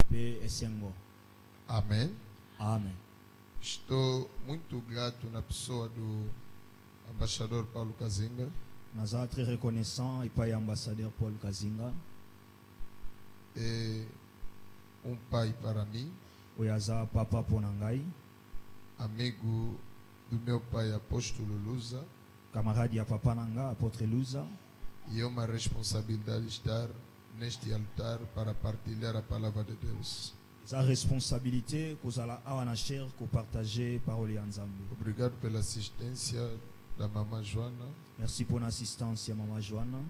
pe esengo. Amém. Amen. Estou muito grato na pessoa do embaixador Paulo Kazinga. Naza très reconnaissant et pas ambassadeur Paul Kazinga. É pai para mim, Oyaza papa ponangai, amigo do meu pai apóstolo Lusa, camarade ya papa nanga apôtre Luza. e é uma responsabilidade estar neste altar para partilhar a palavra de Deus. Sa responsabilité kozala awa na cher ko partager parole ya Nzambe. Obrigado pela assistência da mamã Joana, Merci pour l'assistance ya mama Joana.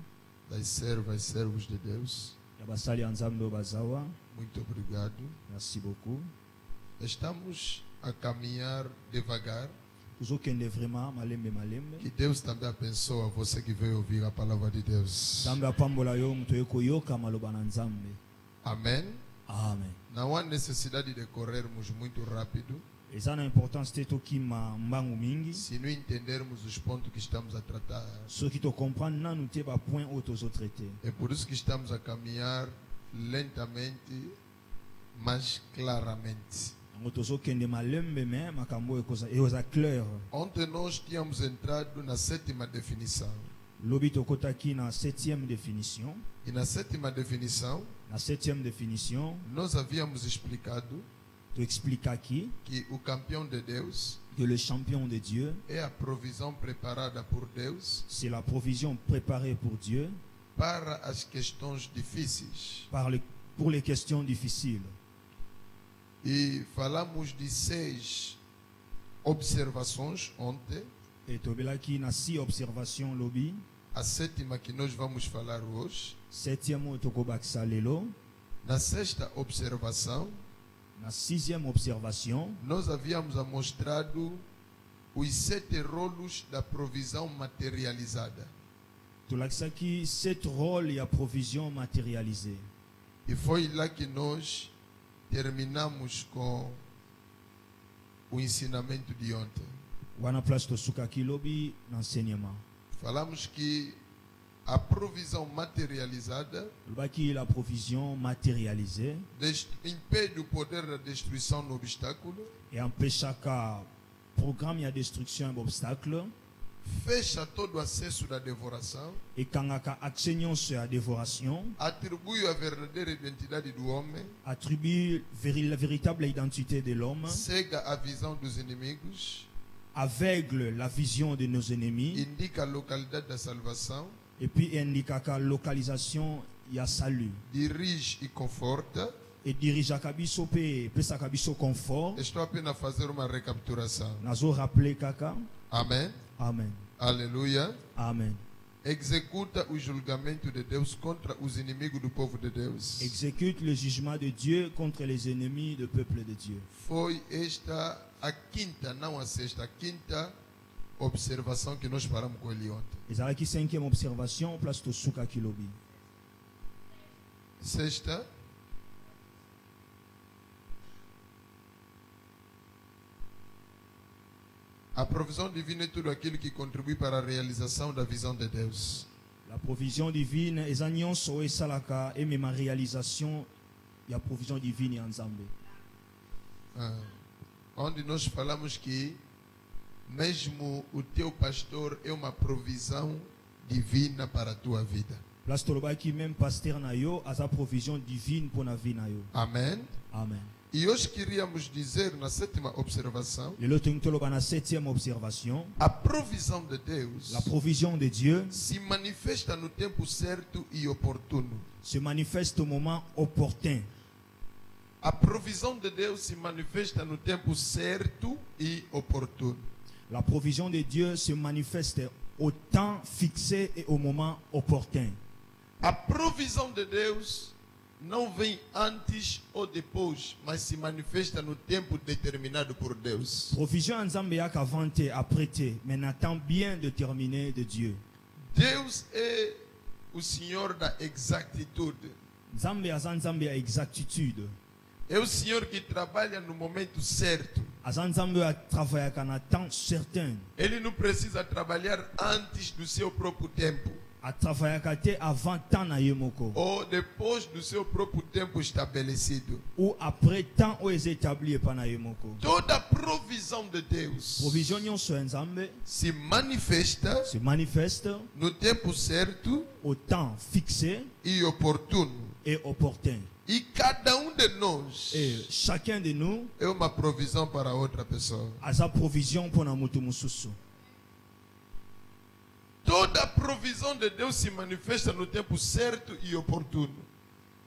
das servas e servos de Deus. Ya basali ya Nzambe bazawa. Muito obrigado. Merci beaucoup. Estamos a caminhar devagar. Tuzokende vraiment malembe malembe. Que Deus também abençoe você que veio ouvir a palavra de Deus. Nzambe apambola yo muto yeko yoka maloba na Nzambe. Amém. Amen. Não há necessidade de corrermos muito rápido Eza na importance te tokima mbangu mingi. se não entendermos os pontos que estamos a tratar. Ceux qui comprendre nanu te ba point haut tozo traité. É por isso que estamos a caminhar lentamente, mas claramente. Ngo tozokende malembe me makambo ekoza clair. Ontem nós tínhamos entrado na sétima definição. Lobi tokotaki na 7e définition. E na sétima definição, Na 7e définition, nós havíamos explicado tu expliques aqui que o campeão de Deus que le champion de Dieu, é a provisão preparada por Deus c'est la provision préparée pour Dieu para as questões difíceis. pour les questions difficiles. E falamos de 6 observações ontem. Et tobelaki na 6 observations lobi. A sétima que nós vamos falar hoje. 7e tokobakisa lelo. Na sexta observação, Na 6e observation, nós havíamos mostrado os 7 rolos da provisão materializada. tolakisaki 7 rôles ya provision matérialisée. E foi lá que nós terminamos com o ensinamento de ontem. Wana place tosukaki lobi na enseignement. Falamos que a provisão materializada Lobaki la provision matérialisée impede o poder da destruição no obstáculo, et empêchaka programme ya destruction et obstacle fecha todo o acesso da devoração, et kangaka accès nyonso ya dévoration, atribui a verdadeira identidade do homem, attribue la véritable identité de l'homme, cega a visão dos inimigos, aveugle la vision de nos ennemis indica a localidade da salvação, et puis indiquaka localisation ya salut dirige e conforta. et dirigeaka biso pe pesaka biso confort. Estou apenas a fazer uma recapitulação. Nazo rappeler kaka. Amém. Amen. Aleluia. Amen. Executa o julgamento de Deus contra os inimigos do povo de Deus. Exécute le jugement de Dieu contre les ennemis du peuple de Dieu. Foi esta a quinta, não a sexta, a quinta observação que nós paramos com ele ontem. Ezalaki 5e observation place tosuka kilobi. Sexta, a provisão divina é tudo aquilo que contribui para a realização da visão de Deus. La provision divine eza nyonso esalaka emema réalisation ya provision divine ya Nzambe. Onde nós falamos que mesmo o teu pastor é uma provisão divina para a tua vida. Place tolobaki même pasteur na yo aza provision divine pour na vie na yo. Amém. Amen. E hoje queríamos dizer na sétima observação, Lelo tolingi toloba na 7e observation, a provisão de Deus la provision de Dieu se manifesta no tempo certo e oportuno. se manifeste au moment opportun. A provisão de Deus se manifesta no tempo certo e oportuno. La provision de Dieu se manifeste au temps fixé et au moment opportun. A provisão de Deus não vem antes ou depois, mas se manifesta no tempo determinado por Deus. Provision Nzambe yaka avant te, après te, mais n'attend bien déterminé de Dieu. Deus é o Senhor da exactitude. Nzambe aza Nzambe ya exactitude. É o Senhor que trabalha no momento certo. Aza Nzambe ya travaillaka na temps certain. Ele não precisa trabalhar antes do seu próprio tempo. atravaillaka te avant temps na ye moko ou depois do seu próprio tempo estabelecido. ou après temps oyo eza établi epai na ye moko. Toda a provisão de Deus Provision nyonso ya Nzambe se manifesta se manifeste no tempo certo au temps fixé e oportuno. et opportun. E cada de nós Et chacun de nous é uma provisão para outra pessoa. a sa provision pour na mutu mususu. Toda a provisão de Deus se manifesta no tempo certo e oportuno.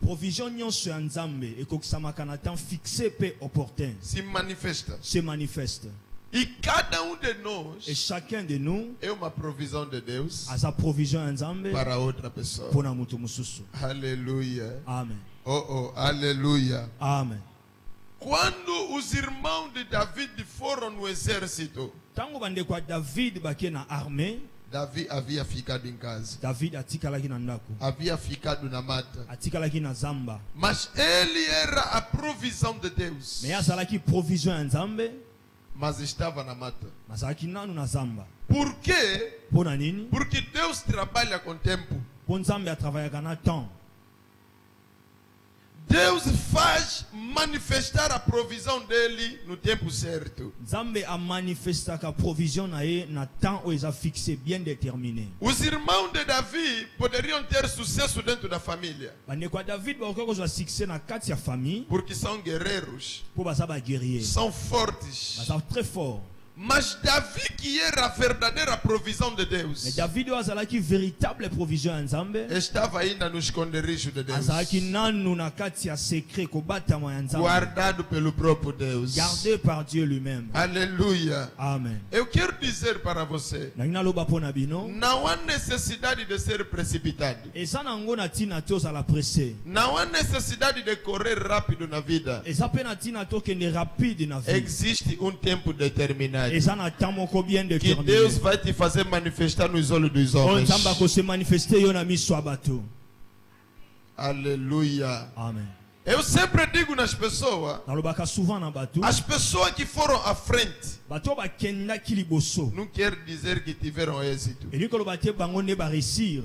Provision nyonso ya Nzambe ekokisamaka na temps fixé pe opportun. Se manifesta. Se manifeste. E cada de nós Et chacun de nous é uma provisão de Deus a sa provision ya Nzambe para outra pessoa. pour na mutu mususu. Aleluia. Amen. Oh, aleluia. Amen. Quando os irmãos de David foram no exército, Tango bandeko ya David bake na armée, Davi havia ficado em casa. David atikalaki na ndako, Havia ficado na mata. atikalaki na zamba. Mas ele era a provisão de Deus. Mais azalaki provision ya Nzambe, Mas estava na mata. azalaki nanu na zamba. Por quê? Mpo na nini? Porque Deus trabalha com tempo. Mpo Nzambe atravaillaka na temps. Deus faz manifestar a provisão dele no tempo certo. Nzambe amanifestaka provision na ye na temps oyo eza fixé, bien déterminé. Os irmãos de Davi poderiam ter sucesso dentro da família, Bandeko ya David bakoki kozwa succès na kati ya famille, porque são guerreiros, mpo baza baguerrier, são fortes. baza très fort. Mas Davi, que era a verdadeira provisão de Mais Deus, David oyo azalaki véritable provision ya Nzambe, estava ainda no esconderijo de Deus, azalaki nanu na kati ya secret kobatama ya Nzambe, guardado pelo próprio Deus. gardé par Dieu lui-même. Aleluia. Amen. Eu quero dizer para você, Nangi naloba mpo na bino, não há necessidade de ser precipitado. eza nango na ntina te ozala pressé, Não há necessidade de correr rápido na vida. eza mpe na ntina te okende rapide na vie, Existe um tempo determinado eza na temps moko bien que déterminé Deus vai te fazer manifestar nos olhos dos oyo homens. Nzambe akose manifeste yo na miso ya bato. Aleluia. Amen. Eu sempre digo nas pessoas, Nalobaka souvent na bato, as pessoas que foram à frente bato oyo bakendaki liboso não quer dizer que tiveram êxito. elingi koloba te bango nde baréussir.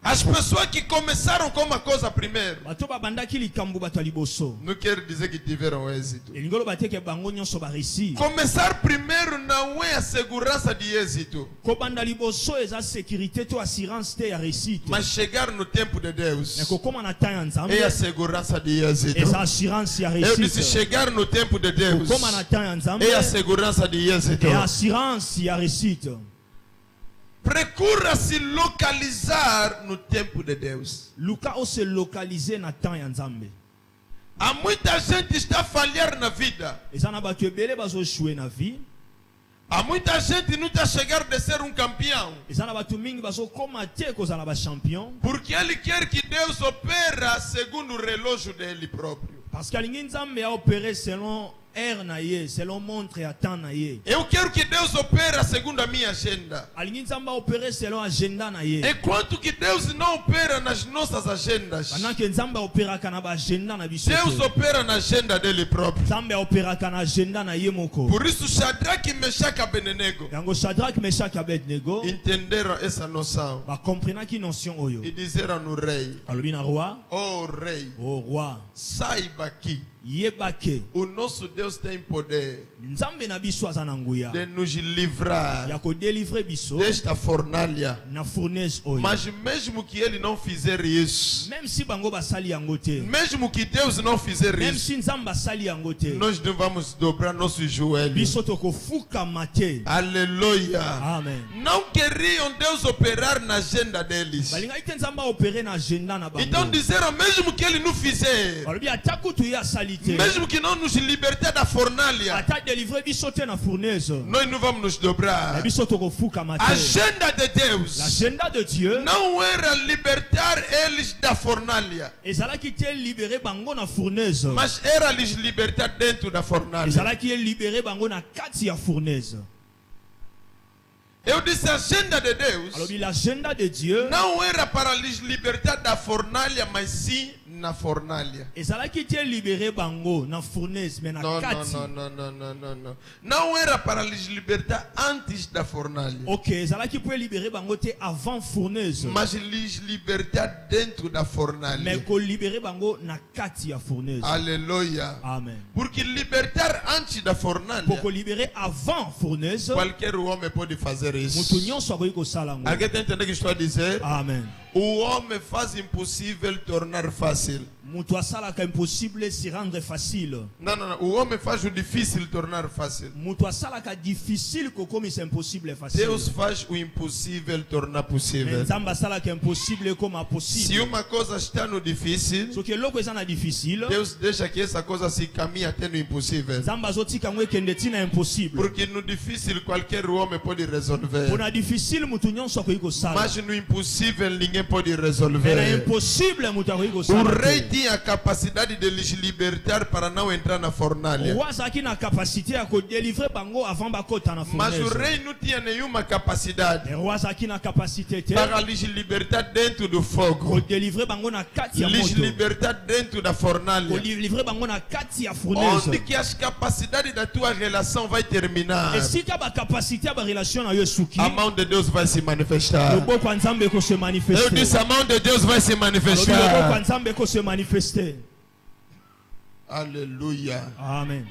As pessoas que começaram com uma coisa primeiro Bato babandaki likambo bato ya liboso não quer dizer que tiveram êxito. elingi koloba te ke bango nyonso baréussir. Começar primeiro não é a segurança de êxito, Kobanda liboso eza sécurité to assurance te ya réussite, mas chegar no tempo de Deus mais kokóma na temps ya Nzambe é a segurança de êxito. eza assurance ya Eu disse réussite. chegar no tempo de Deus Kokóma na temps ya Nzambe é a segurança de êxito. é assurance ya réussite. Procura se localizar no tempo de Deus. Luka o se localiser na temps ya Nzambe. Há muita gente que está a falhar na vida. Eza na bato ebele bazoshue na vie, Há muita gente que não está a chegar de ser um campeão, eza na bato mingi bazokoma te kozala bachampion, porque ele quer que Deus opera segundo o relógio dele próprio. parce que alingi Nzambe aopere selon heure na ye, selon montre ya temps na ye. Eu quero que Deus opera segundo a minha agenda. Alingi Nzambe aopere selon agenda na ye. Enquanto que Deus não opera nas nossas agendas, Pendant que Nzambe aoperaka na baagenda na biso Deus te, opera na agenda dele próprio. Nzambe aoperaka na agenda na ye moko. Por isso Shadraque, Mechaque e Abednego Yango Shadrach, Meshach, Abednego entenderam essa noção bakomprenaki notion oyo. e disseram no rei: Alobi na roi, Oh rei, o roi, saiba que yeba ke o nosso Deus tem poder Nzambe na biso aza na nguya de nos livrar ya kodelivre biso desta fornalha. na fournaise oyo. Mas mesmo que ele não fizer isso, Même si bango basali yango te, mesmo que Deus não fizer même isso, si Nzambe asali yango te, nós não vamos dobrar nossos joelhos. biso tokofukama te. Aleluia. Amen. Não queriam Deus operar na agenda deles. Balingai te Nzambe aopere na agenda na Então bango. disseram, mesmo que ele não fizer, Balobi ata kutu ye asali te, mesmo que não nos libertar da fornalha, ata delivre biso te na fournaise, nós não vamos nos dobrar. biso tokofukama A te. agenda de Deus L'agenda de Dieu não era libertar eles da fornalha, ezalaki te libere bango na fournaise, mas era lhes libertar dentro da fornalha. ezalaki ye libere bango na kati ya fournaise. Eu disse, a agenda de Deus Alobi l'agenda de Dieu não era para lhes libertar da fornalha, mas sim na fornalia. ezalaki te libéré bango na fournaise mais na Non, non, kati. non, non, non, non, non, non. Não era para lhes libertar antes da fornalha, Ok, ezalaki pour libérer bango te avant fournaise. mas lhes libertar dentro da Mais fornalha. ko libérer bango na kati ya fournaise. Aleluia. Amen. Porque libertar antes da fornalha, Pour ko libérer avant fournaise, qualquer homem pode fazer mutu isso. nyonso akoki kosala yango. Alguém está entendendo o que estou a dizer? Amen. O homem faz impossível tornar fácil. Mutu asalaka impossible se rendre facile. Não, não, não. O homem faz o difícil tornar fácil. Mutu asalaka difficile kokomisa impossible facile. Deus faz o impossível tornar Mais possível. nzambe asalaka impossible koma Se possible. uma coisa está no difícil, soki eloko eza na difficile, Deus deixa que essa coisa se caminhe até no impossível. nzambe azotika yango ekende ntina impossible. Porque no difícil qualquer homem pode resolver. Mpona difficile mutu nyonso akoki kosala. Mas no impossível ninguém pode Mais na resolver. impossible mutu akoki O kosala rei te. tinha a capacidade de lhes libertar para não entrar na fornalha. Roi azalaki na capacité ya kodélivrer bango avant bakota na Mas o fournaise. rei não tinha nenhuma capacidade Mais roi azalaki na capacité te para lhes libertar dentro do fogo, kodélivrer bango na kati ya lhes moto. libertar dentro da fornalha. Kodélivrer bango na kati ya fournaise. Onde que as capacidades da tua relação vai terminar, esika bakapacité ya barelation na yo esuki, a mão de Deus vai se manifestar. loboko ya nzambe ekose Eu manifeste. disse, a mão de Deus vai se Alobi loboko ya manifestar. nzambe ekose manifeste. Aleluia. Amen.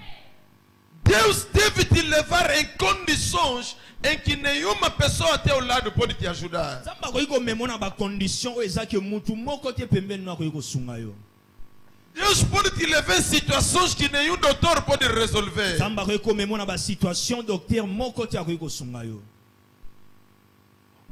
Deus deve te levar em condições em que nenhuma pessoa ao teu lado pode te ajudar. nzambe akoki komema na bacondition oyo eza ke mutu moko te pembeni no akoki kosunga yo. Deus pode te levar em situações que nenhum doutor pode resolver. nzambe akoki komema na basituation docteur moko te akoki kosunga yo.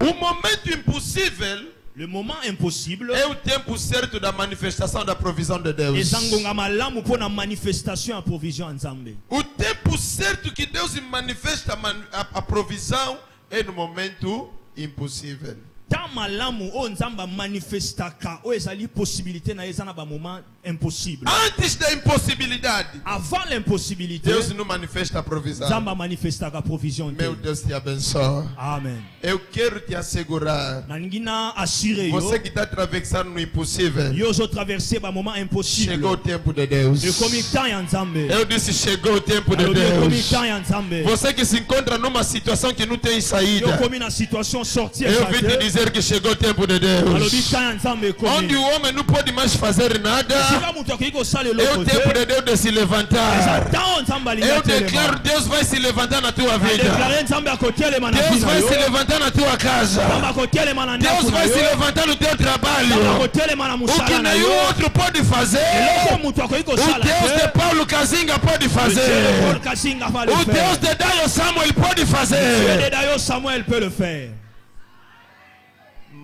O momento impossível Le moment impossible é o tempo certo da manifestação da provisão de Deus. eza ngonga malamu mpo na manifestation ya provision ya nzambe. O tempo certo que Deus manifesta a provisão é no momento impossível. Tant malamu oyo nzambe amanifestaka oyo ezali possibilité na ye eza na bamoment impossible. Antes da impossibilidade, Avant l'impossibilité, Deus não manifesta a provisão. nzambe amanifestaka provision te. Meu Deus te abençoe. Amen. Eu quero te assegurar. nalingi na assure yo Você que está atravessando no impossível, yo ozotraverse bamoment impossible. chegou o tempo de Deus. ekomi temps ya nzambe. Eu disse, chegou o tempo de alobi ekomi Deus. temps ya nzambe. Você que se encontra numa situação que não tem yo saída, komi na situation sortie eu vim te eza te. dizer que chegou o tempo de alobi Deus. temps ya nzambe Onde ekomi. o homem não pode mais fazer nada, sika moto akoki kosala é eloko o tempo te. de Deus de se eza levantar. temps oyo nzambe alingi Eu declaro, atelema. Deus vai se levantar na tua vida. adeklare nzambe akotelema na Deus vie na vai yo. se levantar na tua nzambe casa. akotelema na ndako Deus na vai se yo. levantar no teu nzambe trabalho. akotelema na O que mosala na nenhum yo. outro pode fazer, eloko moto akoki o kosala Deus de te. Paulo Kazinga pode Dieu de Paul fazer. Kasinga va le O Deus faire. de Dayo Samuel pode Dieu de fazer. Dayo Samuel peut le faire.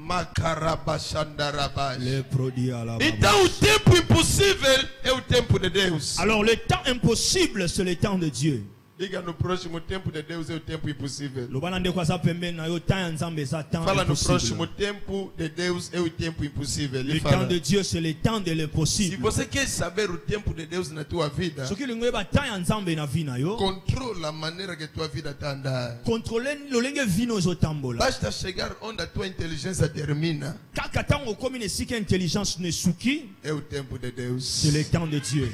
Macarabachandarabash. Le produit à la Então o tempo impossível é o tempo de Deus. Alors le temps impossible c'est le temps de Dieu. Diga no próximo, o tempo de Deus é o tempo impossível. Lobana ndeko aza pembeni na yo temps ya nzambe eza temps Fala no próximo, o impossible. tempo de Deus é o tempo impossível. Le Ele temps fala. de Dieu c'est le temps de Se l'impossible. você quer saber o tempo de Deus na tua vida, soki olingi oyeba temps ya nzambe na vie na yo, controla a maneira que tua vida está a andar. controle lolenge vi no ezotambola. Basta chegar onde a tua inteligência termina, kaka ntango okomi na esika intelligence no esuki, é o tempo de Deus. c'est le temps de Dieu.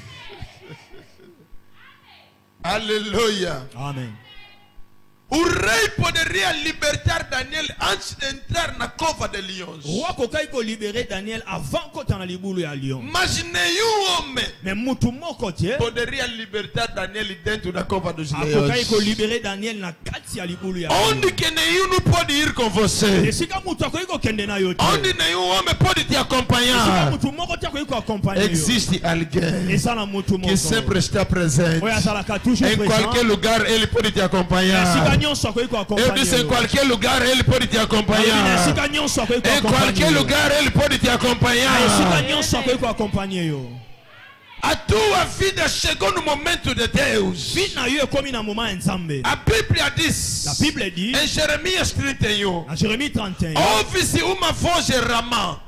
Aleluia. Amen. O rei poderia libertar Daniel antes de entrar na cova de leões. Roi kokai ko libérer Daniel avant kota na libulu ya lion. Mas nenhum homem Mais mutu moko te poderia libertar Daniel dentro da cova dos akokai ko leões. libérer Daniel na kati ya libulu ya lion. Onde que nenhum não pode ir com você. esika mutu akoki kokende na yo te. Onde nenhum homem pode te esika acompanhar. mutu moko te akoki koaccompagne yo. Existe alguém eza na mutu moko que sempre está presente. oyo azalaka toujours Em qualquer présent. lugar ele pode te esika acompanhar. nyonso akoki Eu koaccompagne disse em yo. qualquer lugar ele pode te Alobi na acompanhar. esika nyonso akoki Em koaccompagne qualquer yo. lugar ele pode te Na esika acompanhar. nyonso akoki koaccompagne yo. A tua vida chegou no momento de Deus. vie na yo ekomi na moment ya nzambe. A Bíblia diz La Bible dit em Jeremias 31: na Jérémie 31, ouve-se uma voz de Ramá.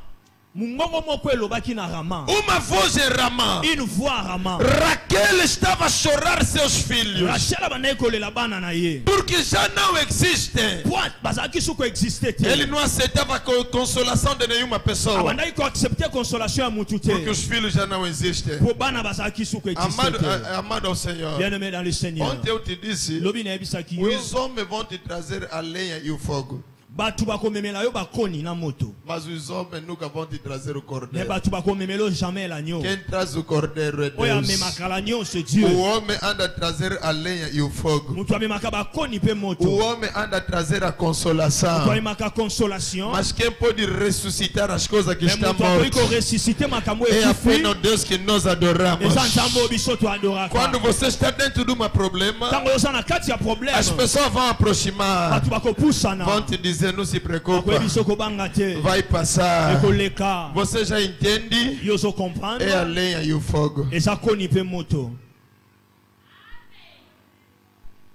Mungongo moko elobaki na Rama. Uma voz em Ramá. Une voix à Rama. Raquel estava a chorar seus filhos. Rachel abandai kolela bana na ye. Porque já não existem. Point bazaki suko existait. Ele não aceitava a consolação de nenhuma pessoa. Abandai ko accepter consolation ya mutu te. Porque os filhos já não existem. Po bana bazaki suko Amado, existait. amado ao Senhor. Bien-aimé dans le Seigneur. Ontem eu te disse, Lobi na ebisaki yo. os homens vão te trazer a lenha e o fogo. Batu bakomemela yo bakoni na moto. Mas os homens nunca vão te trazer o Mais cordeiro. batu bakomemela jamais l'agneau. Quem traz o cordeiro é Oya Deus. memaka l'agneau c'est O Dieu. homem anda a trazer a lenha e o fogo. Mutu amemaka bakoni pe O moto. homem anda a trazer a Mutu consolação. amemaka consolation. Mas quem pode ressuscitar as coisas que Mais estão mutu akoki mortas ressusciter makambo é ekufi. apenas Deus que nós adoramos. Eza nzambe biso to adoraka. Quando você está dentro de um problema, Tango oza na kati ya problème. as pessoas vão aproximar, Batu bakopusana. vão te dizer, não se preocupe, Bakwe biso kobanga te. vai passar. Ekoleka. Você já entende? Yo zo comprendre. É a lenha e o fogo. Eza koni pe moto.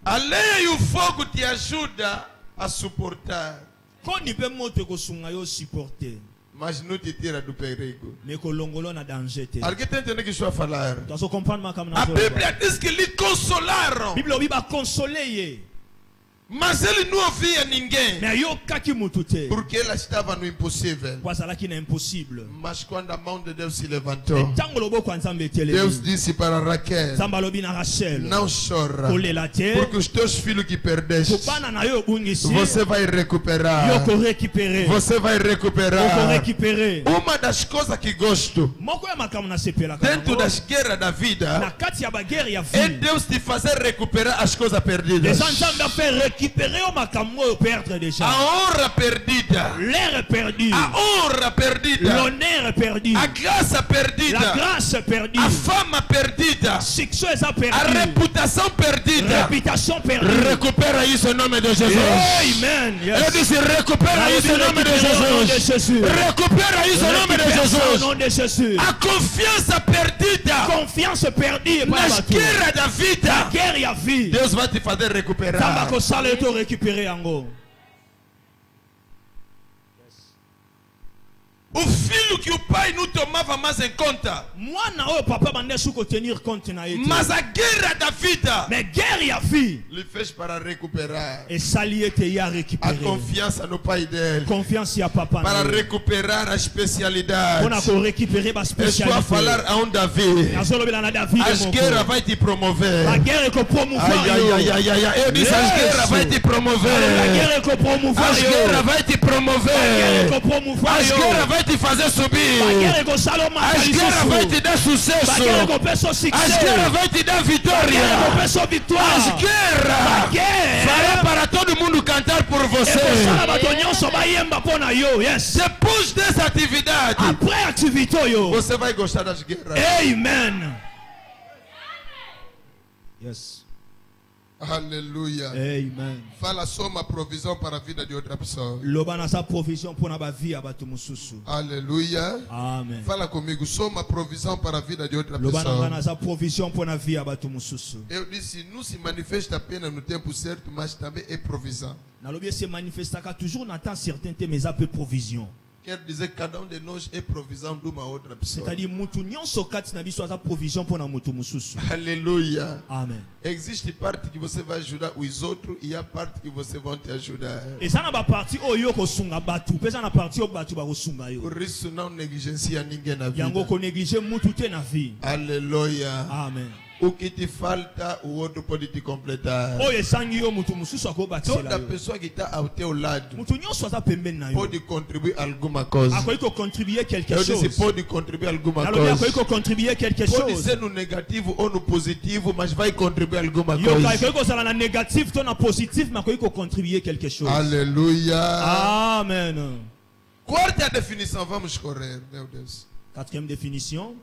A lenha e o fogo te ajuda a suportar, Koni pe moto ekosunga yo supporter. mas não te tira do perigo. Mais kolongolo na danger te. Alguém está entendendo o que estou a falar? Tu vas comprendre makambo na A zo. Bíblia diz que lhe consolaram, Bible obi ba consoler ye. mas ele não ouvia ninguém, Mais yo kaki mutu te. porque ela estava no impossível. Kwazalaki na impossible. Mas quando a mão de Deus se levantou, Tango loboko ya Nzambe etelemi. Deus disse para Raquel: Nzambe alobi na Rachel. não chora, Kolela te. porque os teus filhos que perdeste, Kobana na yo obungisi. você vai Yo recuperar. ko récupérer. Você vai Oko recuperar. récupérer. Uma das coisas que gosto Moko ya makambo na sepela dentro kango. das guerras da Na vida kati ya baguerre ya é vie. Deus te fazer recuperar as coisas perdidas. Les Nzambe a fait récupérer au makambo oyo perdre déjà. A honra perdida, L'air perdu. a honra perdida, L'honneur perdu. a graça La perdida, grâce perdue. a fama perdida, Succès a a perdu. reputação perdida. Réputation perdue. Recupera isso em nome de Jesus. Amen. Eu Yes. disse, recupera isso em nome de Jesus. Recupera isso em nome de Au Jesus. nom de Jésus. A confiança perdida Confiance perdue. nas guerras da La vida, guerre ya vie. Deus vai te fazer recuperar. Tamba kosala to récupérer yango. O filho que o pai não tomava mais em conta, Mwana oyo papa bande suko tenir compte na ye te. mas a guerra da vida Mais guerre ya vie. lhe fez para recuperar Esali ete ya a récupérer. confiança no pai dele, Confiance ya papa para na ye. recuperar a especialidade. Pona ko récupérer ba Estou a spécialité. falar a um Davi. Nazolobela na David As guerras vai te promover. La guerre ko promouvoir Ai, yo. ai, ai, ai, ai. Eu disse, as Yes. guerras vai te La promover. guerre ko promouvoir As yo. guerras vai te La guerre promover. ko promouvoir As yo. guerras vai te fazer subir. La guerre ko saloma As guerras vai te dar La guerre sucesso. ko peso As succès. guerras vai te dar La guerre ko vitória. peso victoire. As guerras Guerre. fará para todo mundo cantar por você. Ekosala bato nyonso bayemba mpona yo. Yes. Depois dessa atividade, Après activité oyo. você vai gostar das guerras. Amen. Yes. Aleluia. Amen. Fala só uma provisão para a vida de outra pessoa. Loba na sa provision mpona ba vie ya bato mosusu. Aleluia. Amen. Fala comigo, só uma provisão para a vida de outra Loba na pessoa. na sa provision mpona vie ya bato mosusu. Eu disse, não se manifesta apenas no tempo certo, mas também é provisão. Nalobi se manifestaka toujours na temps certain te mais a peu provision. Quer dizer que cada um de nós é provisão de uma outra pessoa. C'est-à-dire mutu nyonso kati na biso aza provision mpona mutu mosusu. Aleluia. Amen. Existe parte que você vai ajudar os outros e a parte que você vai te ajudar. Eza na ba parti oyo kosunga bato, pesa na parti oyo bato bakosunga yo. Por isso não negligencia ninguém na Yango vida. ko négliger mutu te na vie. Aleluia. Amen. O que te falta, o outro pode te completar. Oyo esangi yo mutu mosusu akobatisela Toda yo. pessoa que está ao teu lado Mutu nyonso aza pembeni na yo. pode contribuir alguma coisa. Akoki ko contribuer quelque Eu disse, chose. pode contribuir alguma Nalobi akoki coisa. ko contribuer quelque Pode chose. ser no negativo ou no positivo, mas vai contribuir alguma Yo coisa. akoki kozala na négatif to na positif mais akoki ko contribuer quelque chose. Aleluia. Amen. Quarta definição, vamos correr, meu Deus. Quatrième définition.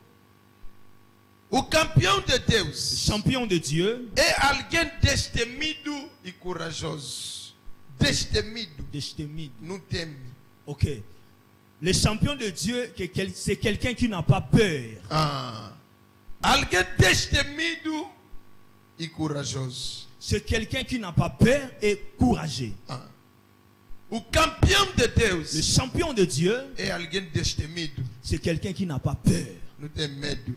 O campeão de Deus Champion de Dieu. é alguém destemido e corajoso. Destemido, Destemide. não teme. Ok. Le champion de Dieu, c'est quelqu'un qui n'a pas peur. Ah. Alguém destemido e corajoso. C'est quelqu'un qui n'a pas peur et courageux. Ah. O campeão de Le Deus champion de Dieu, é alguém destemido. c'est quelqu'un qui n'a pas peur. Não tem medo.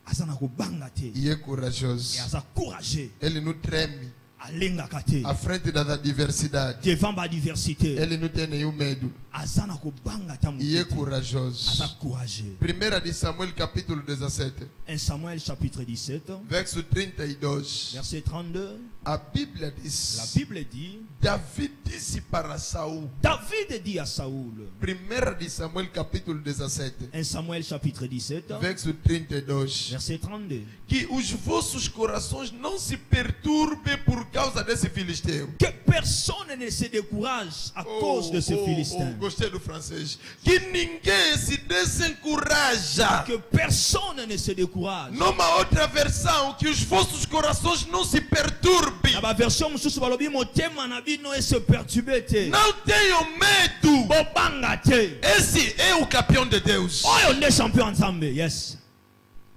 Aza na kobanga te. E é corajoso. Et aza courageux. Ele não treme Alengaka te. à frente da adversidade. Devant la diversité. Ele não tem nenhum medo. Aza na kobanga ta E é mutete. corajoso. Aza courageux. 1 de Samuel capítulo 17, 1 Samuel chapitre 17, verso 32. verset 32. A Bíblia La diz: Bible dit, Davi disse para Saul. David dit à Saoul, 1 de Samuel capítulo 17, 1 Samuel chapitre 17, verso 32. verset 32. Que os vossos corações não se perturbem por causa desse filisteu. Que personne ne se décourage à cause de ce Philistin. Gostei do francês. Que ninguém se desencoraja. Que personne ne se décourage. Numa outra versão, que os vossos corações não se perturbem. Na version mususu balobi motema na bino e se perturber te. Não tenham medo. Bobanga te. Esse é o campeão de Deus. Oyo nde champion nzambe. Yes.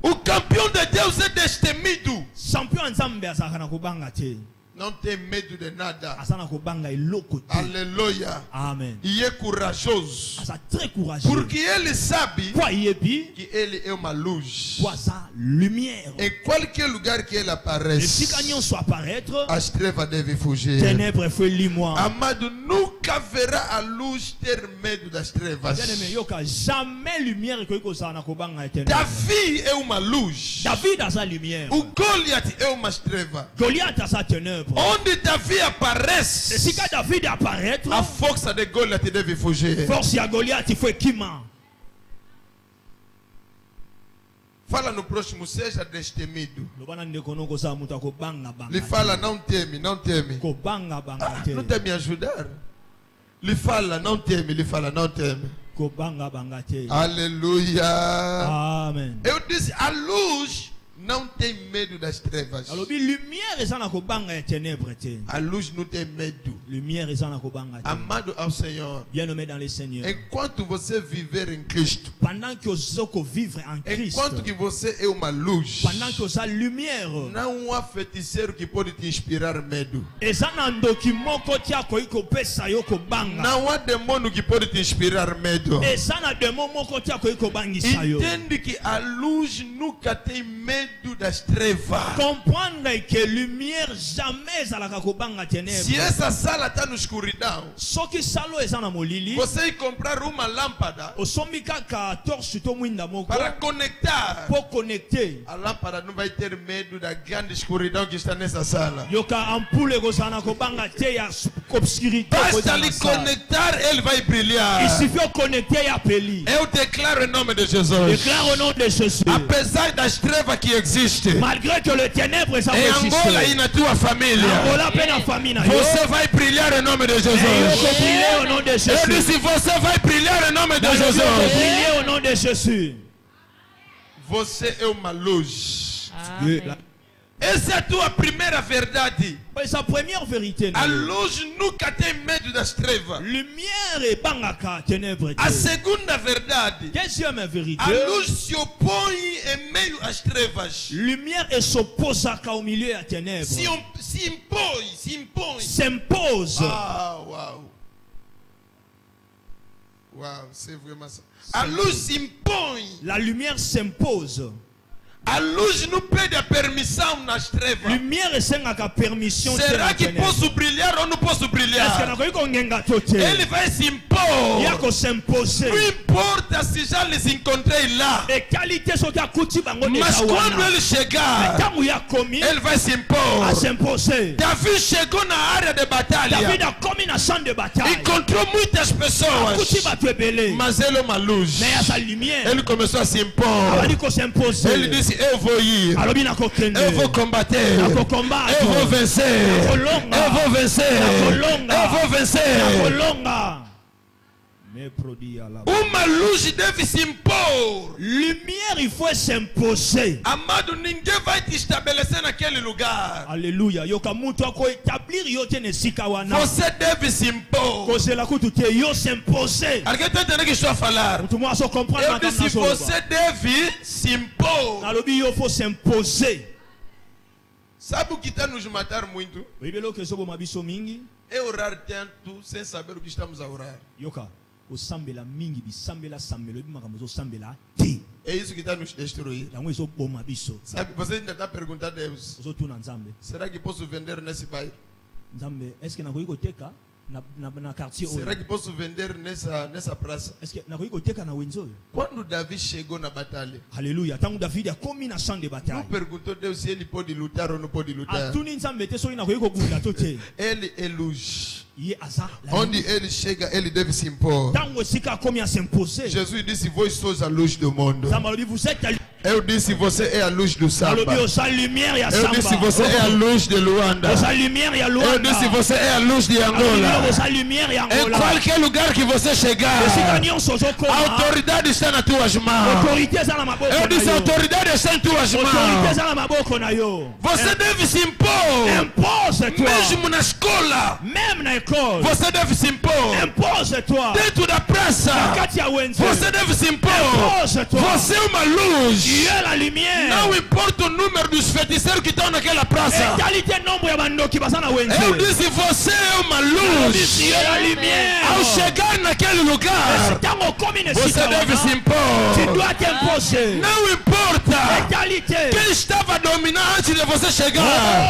O campeão de Deus é destemido. Champion nzambe azaka na kobanga te. Não tem medo de nada. Asa na kobanga eloko te. Aleluia. Amen. E é corajoso. Asa très courageux. Porque ele sabe Kwa yebi, que ele é uma luz. kwa za lumière. Em qualquer lugar que ele Et aparece, si quand soit apparaître, as trevas devem fugir. ténèbres foi lis-moi. Amado, nunca verá a luz ter medo das trevas. Bien-aimé, yoka jamais lumière ko kozala na kobanga ténèbres. Davi é uma luz. David a sa lumière. O Goliath é uma treva. Goliath a sa ténèbre. Onde Davi Et aparece, si quand David apparaître, a força de Goliath deve fugir. force ya Goliath foi kima. Fala no próximo, seja destemido. Lobana ndeko no kozala mutu akobanga banga. Lhe fala, não teme, não teme. Kobanga banga te. Não tem me ajudar. Lhe fala, não teme, lhe fala, não teme. Kobanga banga te. Aleluia. Amen. Eu disse, a luz não tem medo das trevas. Alobi lumière eza na kobanga ya ténèbres te. A luz não tem medo. Lumière eza na kobanga te. Amado ao Senhor, Bien-aimé dans le Seigneur. enquanto você viver em Cristo, Pendant que vous vivre en Christ, enquanto que você é uma luz, pendant que vous avez lumière, não há feiticeiro que pode te inspirar medo. eza na ndoki moko tia koki kopesa yo kobanga. Não há demônio que pode te inspirar medo. Eza na démon moko tia koki kobangisa yo. Entende que a luz nunca tem medo das trevas. Comprendre que lumière jamais ezalaka kobanga Se ténèbres. essa sala está na escuridão, Soki salo eza na molili, você ir comprar uma lâmpada osombi kaka torche to mwinda moko para conectar, po connecter. a lâmpada não vai ter medo da grande escuridão que está nessa sala. Yoka ampoule ekozala na kobanga te ya obscurité. Basta lhe conectar, ele vai brilhar. Il suffit de connecter ya peli. Eu declaro em nome de Jesus. Déclare au nom de Jésus. Apesar das trevas que existem Malgré que le ténèbre est em Angola e na tua família, Angola peine en famille na yo. você vai brilhar em nome de Et Jesus. yo briller au nom de Eu Jésus. disse, você vai brilhar em nome de Yo Jesus. briller au nom de Jésus. Você é uma luz. Amen. Essa é a tua primeira verdade. C'est sa première vérité. A luz nunca tem medo das trevas. Lumière et bangaka ténèbres. A segunda verdade, Deuxième vérité. a luz se opõe em meio às trevas. Lumière et s'oppose au milieu à ténèbres. Se impõe. S'impose. Ah, uau. Uau, c'est vraiment ça. A luz se impõe. La lumière s'impose. A luz não pede a permissão nas trevas. Lumière et sengaka permission. Será que posso brilhar ou não posso Est-ce que brilhar? nakoki kongenga to te? Ele vai se impor. Yako s'imposer. Não importa se já les encontrei lá. Et qualité soki akuti bango Mas deja quando wana. ele chegar, Tango ya komi ele vai se impor. a s'imposer. Davi chegou na área de batalha. David a commis na champ de bataille. Encontrou muitas pessoas. Akuti bato ebele. Mas ele é uma luz. Mais à sa lumière. Ele começou a se impor. Abali ko s'imposer. Ele disse, eu vou ir. Alobi na kokende. Eu vou combater. Nako combattre. Eu vou vencer. Nakolonga. Eu vou vencer. Nakolonga. Eu vou vencer. Nakolonga. Me produit à la. Uma luz deve se impor. Lumière, il faut s'imposer. Amado, ninguém vai te estabelecer naquele lugar. Alléluia. Yoka mutu ako établir yo te ne sika wana. Você deve se impor. Kozela kutu te yo s'imposer. Alguém está entendendo o que estou a falar? Mutu mo aso comprendre Eu makambo disse, na soloba. você deve se impor. Nalobi yo faut s'imposer. Sabe o que está nos matar muito? Oyebelo ke sobo mabiso mingi. é orar tanto sem saber o que estamos a orar. Yoka, osambela mingi bisambela sambelo bimakamuzo sambela ti. É isso que está nos destruindo. Yango ezo boma biso. Sabe, você ainda está perguntando a Deus: Ozo tuna nzambe. será que posso vender nesse bairro? Nzambe, est-ce que nakoki koteka na quartier Será oyo? que posso vender nessa praça? Est-ce que nakoki koteka na wenzo oyo? Quando Davi chegou na batalha, Alléluia. Tango David akomi na champ de não bataille. perguntou a Deus se ele pode lutar ou não pode lutar. Atuni nzambe te soki nakoki kobunda to te. Ele é luz. Ye aza. Onde ele chega, ele deve se impor. Tango esika akomi a s'imposer. Jesus disse: vós sois a luz do mundo. Nzambe alobi vous êtes la Eu disse: você é a luz do samba. alobi oza lumière ya Eu disse: samba. você é a luz de Luanda. Oza lumière ya Eu Luanda. disse: você é a luz de Alobi Angola. oza lumière ya Em Angola. qualquer lugar que você chegar, Esika nyonso a ozokoma. autoridade está nas tuas mãos. Autorité eza na maboko Eu na disse: a yo. autoridade está em tuas Autorité mãos. eza na maboko na yo. Você deve se impor. Impose-toi. Mesmo na escola, Même na école. você deve se impor. Impose-toi. Dentro da praça, Kati ya wenze. você deve se impor. Impose-toi. Você é uma luz. Tu es la lumière. Não importa o número dos feiticeiros que estão naquela praça. Égalité nombre ya bandoki baza na wenze. Eu disse: você é uma Tu luz. es la lumière. Ao chegar naquele lugar, Tango okomi na você esika deve se wana, impor. tu dois t'imposer. Não importa Égalité. quem estava dominando antes de você chegar.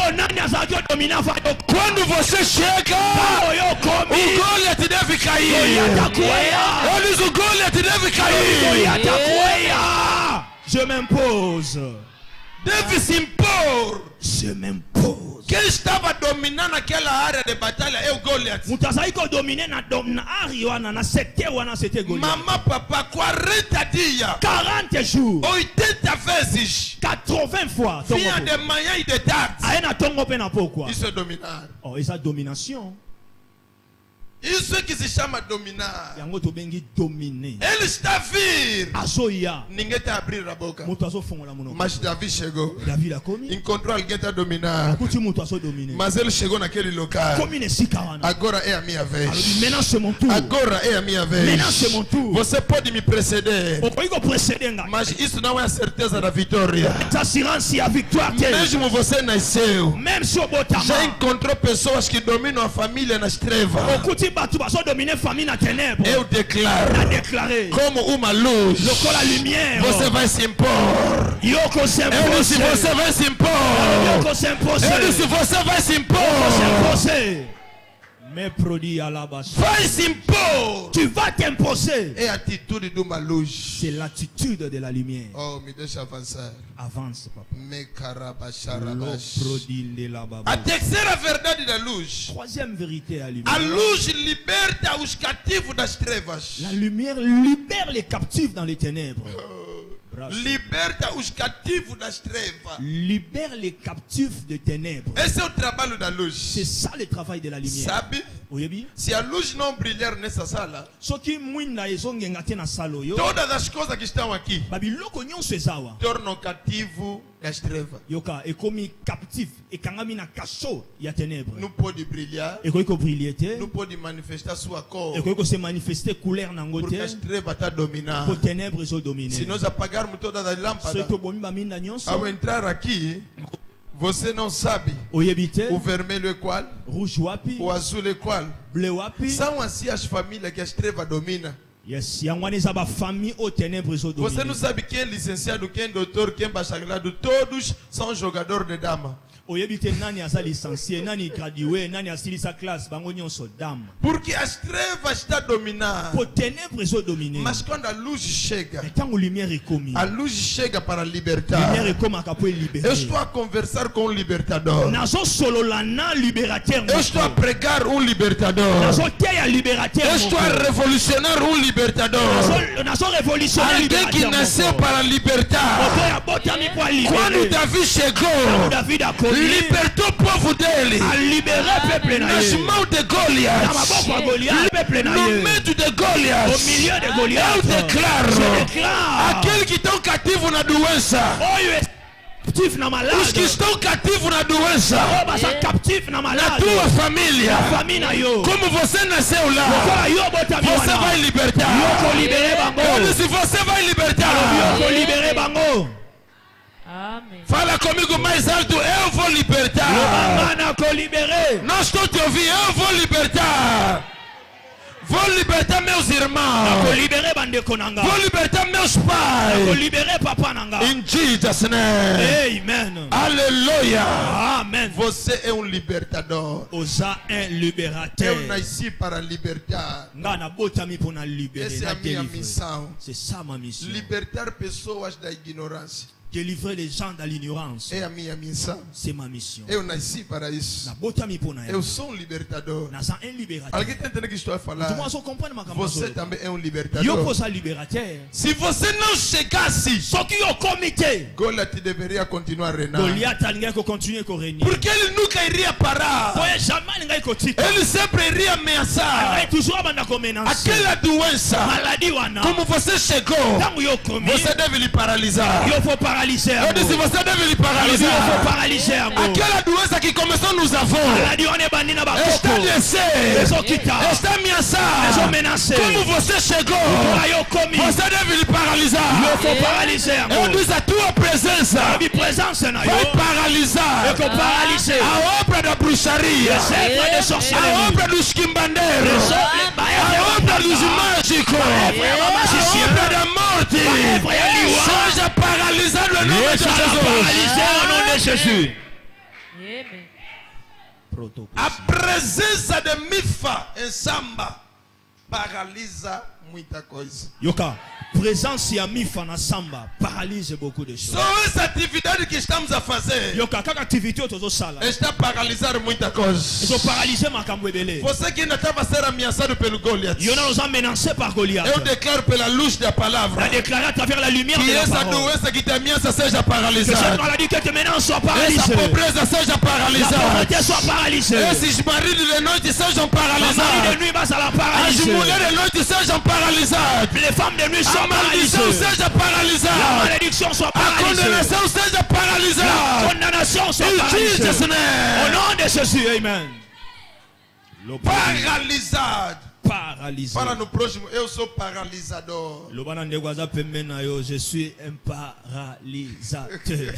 Oh, nani azalaki odomina fa yo. Quando você chega, Tango yo o okomi. Goliath deve cair. Goliath akweya. Eu disse: o Goliath deve cair. Goliath akweya. Je m'impose. Deve se impor. Je m'impose. Quem estava dominando aquela área de batalha é o Goliath. Moto azali kodomine na ari wana na secteur wana c'était Goliath. Mamá, papá, 40 dias, 40 jours, 80 vezes, 80 fois. vinha de manhã e de tarde. Aye na tongo pe na pokwa. Isso é dominar. Oh, eza domination. Isso é que se chama dominar. Yango to bengi dominer. Ele está a vir. Azoya. Ninguém está a abrir a boca. Moto azo fongola monoko. Mas Davi chegou. David akomi. Encontrou alguém para dominar. Akuti moto azo dominer. Mas ele chegou naquele local. Komi nesika wana. Agora é a minha Alobi vez. maintenant c'est mon tour. Agora é a minha Maintenant c'est vez. mon tour. Você pode me preceder. Okoki ko précéder nga. Mas isso não é a certeza da vitória. Assurance ya victoire te. Mesmo você nasceu, Même si já obotama. encontrou pessoas que dominam a família nas trevas. Okuti batu bazo dominer famille na ténèbres. Eu declaro, Na déclaré. como uma luz, Lokola lumière. você vai se impor. Yoko Eu disse: s'impose. você vai se impor. Yoko s'impose. Eu disse: você vai se impor. S'imposer. Mes produits à la base. Vai se impor. Tu vas t'imposer. É a atitude de uma luz. C'est l'attitude de la lumière. Oh, me deixa avançar. Avance, papa. Me Le carabacharabash. produit de la A base. terceira verdade da luz. Troisième vérité à A lumière. luz liberta os cativos das trevas. La lumière libère les captifs dans les ténèbres. Bravo. Liberta os cativos das trevas. Libère les captifs des ténèbres. Esse é o trabalho da C'est luz. ça le travail de la lumière. Sabe? Oyebi? Se a luz não brilhar nessa sala, Soki mwinda ezongenga te na salo yo. todas as coisas que estão aqui Babiloko nyonso ezawa. tornam cativo das trevas. Yoka ekomi captif ekangami na kaso ya ténèbres. Não pode brilhar, Ekoki ko briller te. não pode manifestar sua cor, Ekoki ko se manifester couleur nango porque te. as trevas estão dominando. Po ténèbres ezo dominer. Se nós apagarmos todas as lâmpadas, Soki tobomi baminda nyonso. ao entrar aqui, você não sabe Oyebi te. o vermelho é qual, Rouge wapi. o azul é qual. Bleu wapi. São assim as famílias que as trevas dominam. Yes, yango wana eza bafamille aux ténèbres ezo Você dominer. não sabe quem é licenciado, quem é doutor, quem é bacharelado. Todos são jogadores de dama. Oyebi te nani aza licencié, nani gradué, nani asilisa classe, bango nyonso dame. Porque as trevas estão dominando. Po ténèbres ezo dominer. Mas quando a luz chega, Ntango lumière ekomi. a luz chega para Lumière libertar. ekomaka po Eu libérer. estou a conversar com um libertador. Nazosolola na libérateur Eu estou a moko. pregar um libertador. Nazoteya libérateur Eu estou a moko. revolucionar um libertador. Nazo-révolutionner Alguém que libérateur nasceu moko. para libertar. Moto ya botami po Quando alibérer. Davi Tango chegou, David akomi. libertou o povo dele A libérer peuple na nas ye. mãos de Na Goliath. maboko ya Goliath peuple na No ye. meio de Au Goliath, milieu de Goliath. eu declaro: Je déclare. aquele que estão cativo na doença, Oyo est captif na os malade. que estão cativos na doença, Oyo baza captif na na malade. tua família, Na famille na yo. como você nasceu lá, Lokola yo botami você wana. vai libertar. Yoko libérer bango. Eu disse: você vai libertar. Yoko libérer bango. Amen. Fala comigo mais alto: eu vou vou libertar. Lobana ko libéré. Não estou te ouvindo, eu vou libertar. Vou libertar meus irmãos. Ko libéré bande konanga. Vou libertar meus Ko pais. libéré papa nanga. In Jesus' name. Amen. Aleluia. Amen. Você é um libertador. Osa un libérateur. Eu nasci para libertar. Nga na botami pour na libérer, Essa é na a minha délivrer. missão. C'est ça ma mission. Libertar pessoas da ignorância. Délivrer les gens de l'ignorance. É a minha missão. C'est ma mission. Eu nasci para isso. Na botami pour na Eu sou um libertador. na un libérateur. Alguém está entendendo o que estou a Tu falar? vois, on comprend ma Você camarade. também é um Yo libertador. posa libérateur. Se você não chegasse, Ce qui au comité. Goliath deveria continuar reinando. Goliath alinga ko continuer ko régner. porque ele nunca iria parar. Foi jamais alinga ko tika. Ele sempre iria ameaçar Alinga toujours abanda ko menacer. aquela doença. Maladie wana. Como você chegou, Tango yo komi. você deve lhe paralisar. Yo faut paralyser. Eu disse, você deve lhe Yo faut paralisar. paralyser. Aquela doença que começou nos avós Maladie wana bandina ba está a koko. descer, Ezo kita. está a ameaçar. Ezo menacer. Como você chegou, Yo komi. você deve lhe paralisar. Yo faut paralyser. Eu disse, a tua presença Abi présence na yo. vai paralisar Yo ko paralyser. a obra da bruxaria, C'est pas de a sorcellerie. obra dos quimbandeiros, a obra dos mágicos, a obra da morte. Seja paralisado em nome de Jesus. Paralysé au nom de Jésus. Amen. A presença de Mifa em samba Paralisa muita coisa. Yoka, présence ya mifa na samba paralyse beaucoup de choses. só essa atividade que estamos a fazer Yoka, kaka activité tozo sala. está a paralisar muita coisa. Ils paralyser makambo ebele. Você que ainda estava a ser ameaçado pelo Goliath, Yona nous a menacé par Goliath. eu declaro pela luz da On a palavra déclaré à travers la lumière que de la essa parole doença que te ameaça seja que cette paralisada. maladie que te menace soit Essa paralysée. pobreza seja La paralisada. pauvreté soit paralysée. Esses maridos de noite sejam La mari paralisados. de nuit va à la As paralysée. mulheres de noite sejam paralisadas. Les femmes de nuit A sont maldição paralysées. seja La paralisada. malédiction soit A paralysée. condenação seja La paralisada. condamnation soit In Jesus' paralysée. Au name. nom de Jésus, amen. Paralisado. Paralysé. Para no próximo, eu sou paralisador. Lobana ndegwaza pembe na yo, je suis un paralysateur.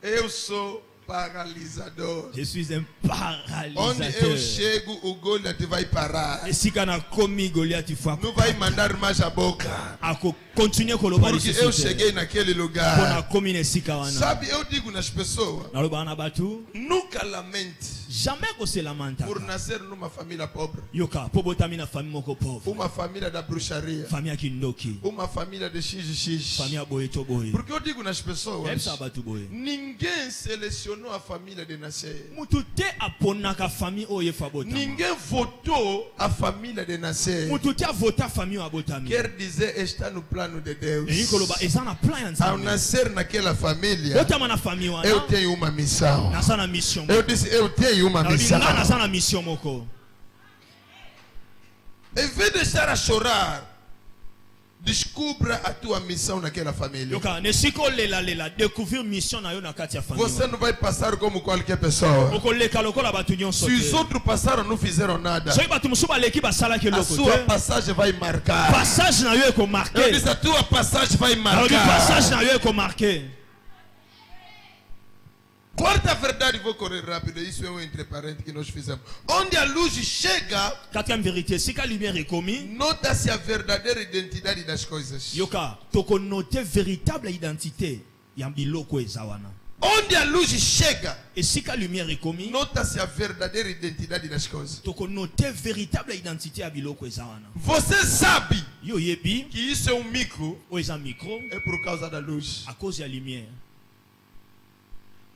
Eu sou paralisador. Je suis un Onde eu paralysateur. chego, o Goliath vai parar. Esika na komi Goliath foi Não vai mandar mais a boca. ako continuer koloba Porque eu cheguei naquele Pona lugar. komi nesika wana. Sabe, eu digo nas pessoas, Na loba na batu, nunca lamente jamais ko se lamenta. por nascer numa família pobre. Yoka, po botami na famille moko pauvre. Uma família da bruxaria. Famille kindoki. Uma família de XX. Famille boye to boye. Porque eu digo nas pessoas, Epsa batu boye. ninguém selecionou a família de nascer. Mutu te aponaka famille oye fa botama. Ninguém votou a família de nascer. Mutu te avota famille abotami. Quer dizer, está no plano de Deus. E koloba eza na plan ya Ao Nzambe. nascer naquela família, Botama na famille wana. eu tenho uma missão. Nasa na mission. Eu disse, eu tenho uma missão. Nga nasa na mission moko. Em vez de estar a chorar, descubra a tua missão naquela família. Yoka, ne siko lela lela découvrir mission na yo na kati ya famille. Você não vai passar como qualquer pessoa. Oko leka lokola batu nyonso Se os te. outros passaram, não fizeram nada. Soki batu musu baleki basalaki A eloko sua te. passagem vai marcar. Passage na yo eko Eu marqué. disse, a tua passagem vai Alobi marcar. passage na yo eko marqué. Quarta verdade, vou correr rápido. Isso é um entre parênteses que nós fizemos. Onde a luz chega, Quatrième vérité, sika lumière ekomi. nota-se a verdadeira identidade das coisas. Yoka, toko noter véritable identité ya biloko eza wana. Onde a luz chega, Esika lumière ekomi. nota-se a verdadeira identidade das coisas. Toko noter véritable identité ya biloko eza wana. Você sabe Yo yebi, que isso é um micro, o eza micro, é por causa da luz. à cause ya lumière.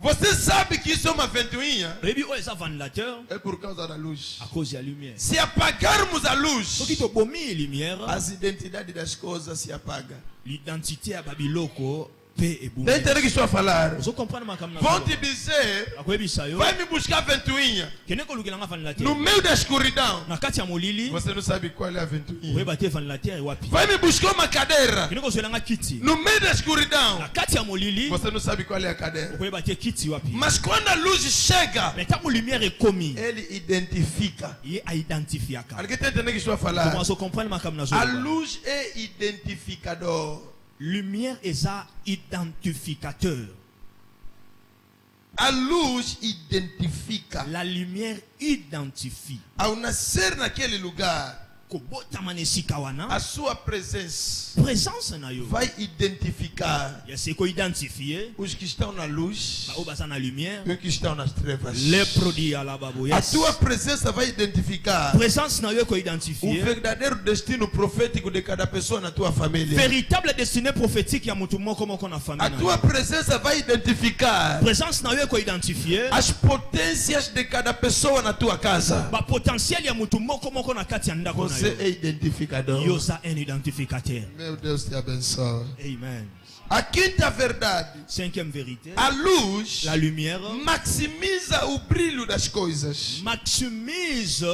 Você sabe que isso é uma ventoinha, Oyebi o eza ventilateur, é por causa da luz. à cause ya lumière. Se apagarmos a luz, Soki tobomi lumière, as identidades das coisas se apagam. l'identité ya babiloko pe ebumi. Está entendendo o que estou a falar? Ozo comprendre makambo na Vão solo. te dizer, Akoyebisa yo, vai me buscar a ventoinha. kende kolukela nga ventilateur. No meio da escuridão, Na kati ya molili, você não sabe qual é a ventoinha. oyeba te ventilateur ewapi. Vai me buscar uma cadeira. Kende kozwela nga kiti. No meio da escuridão, Na kati ya molili, você não sabe qual é a cadeira. okoyeba te kiti wapi. Mas quando a luz chega, Mais ntango lumière ekomi, ele identifica. ye aidentifiaka. Alguém está entendendo o que estou a Comment falar? ozo comprendre makambo na A solo. luz é identificador. Lumière eza identificateur. A luz identifica. La lumière identifie. Ao nascer naquele lugar, Kobotama nesika wana. a sua presença Présence na yo. vai identificar Ya seko identifier. os que estão na luz Ba obasa na lumière. e os que estão nas trevas. Les produits à la babo. A Yes. tua presença vai identificar Présence na yo ko o identifier. verdadeiro destino profético de cada pessoa na tua família. Véritable destinée prophétique ya mutu moko moko na A famille. tua presença vai identificar Présence na yo ko identifier. as potências de cada pessoa na tua casa. Ba potentiel ya mutu moko moko na kati ya ndako na Você yo. é identificador. Yo ça un identificateur. Meu Deus te abençoe. Amen. A quinta verdade, Cinquième vérité. a luz La lumière maximiza o brilho das coisas. maximise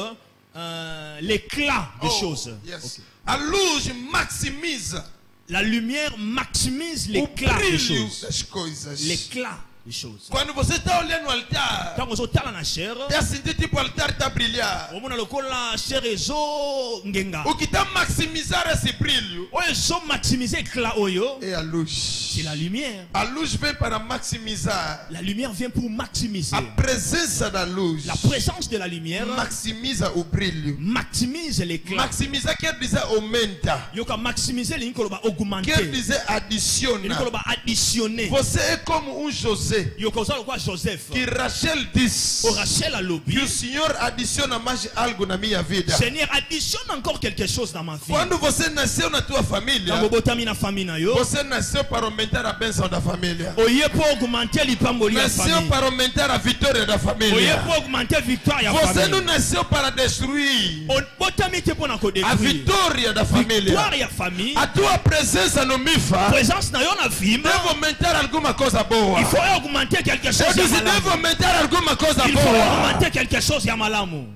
l'éclat des choses. Yes. Ok. A luz maximiza La lumière maximise o l'éclat des brilho choses. das coisas. L'éclat des choses. Quando você está olhando o altar, Quand on tala na chair, é sentir tipo o altar está a brilhar. on a le la chair ezo ngenga. O que está a maximizar esse brilho O ezo maximiser l'éclat oyo, é a luz. c'est la lumière. A luz vem para maximizar. La lumière vient pour maximiser. A presença da luz La présence de la lumière maximiza o brilho. maximise l'éclat. Maximizar quer dizer aumenta. Yoka maximiser l'inkoloba Quer augmenter. dizer adiciona. L'inkoloba additionner. Você é como um José Yoka oza quoi Joseph. que Rachel disse O Rachel a lobby. que o Senhor adiciona mais algo na minha vida. Seigneur, additionne encore quelque chose dans ma vie. Quando você nasceu na tua família, Dans botami na famille na yo. você nasceu para aumentar a bênção da família. Oye pour augmenter l'ipamboli ya Nasceu famille. para aumentar a vitória da Oye família. pour augmenter victoire ya Você não famille. nasceu para destruir On botami te pona ko a détruire. vitória da Victoire família. ya famille. A tua presença no MIFA Présence na yo na vie. deve aumentar alguma coisa boa. Il faut augmenter quelque Eu chose ya disse, deve malamu. aumentar alguma coisa Il faut boa. augmenter quelque chose ya malamu.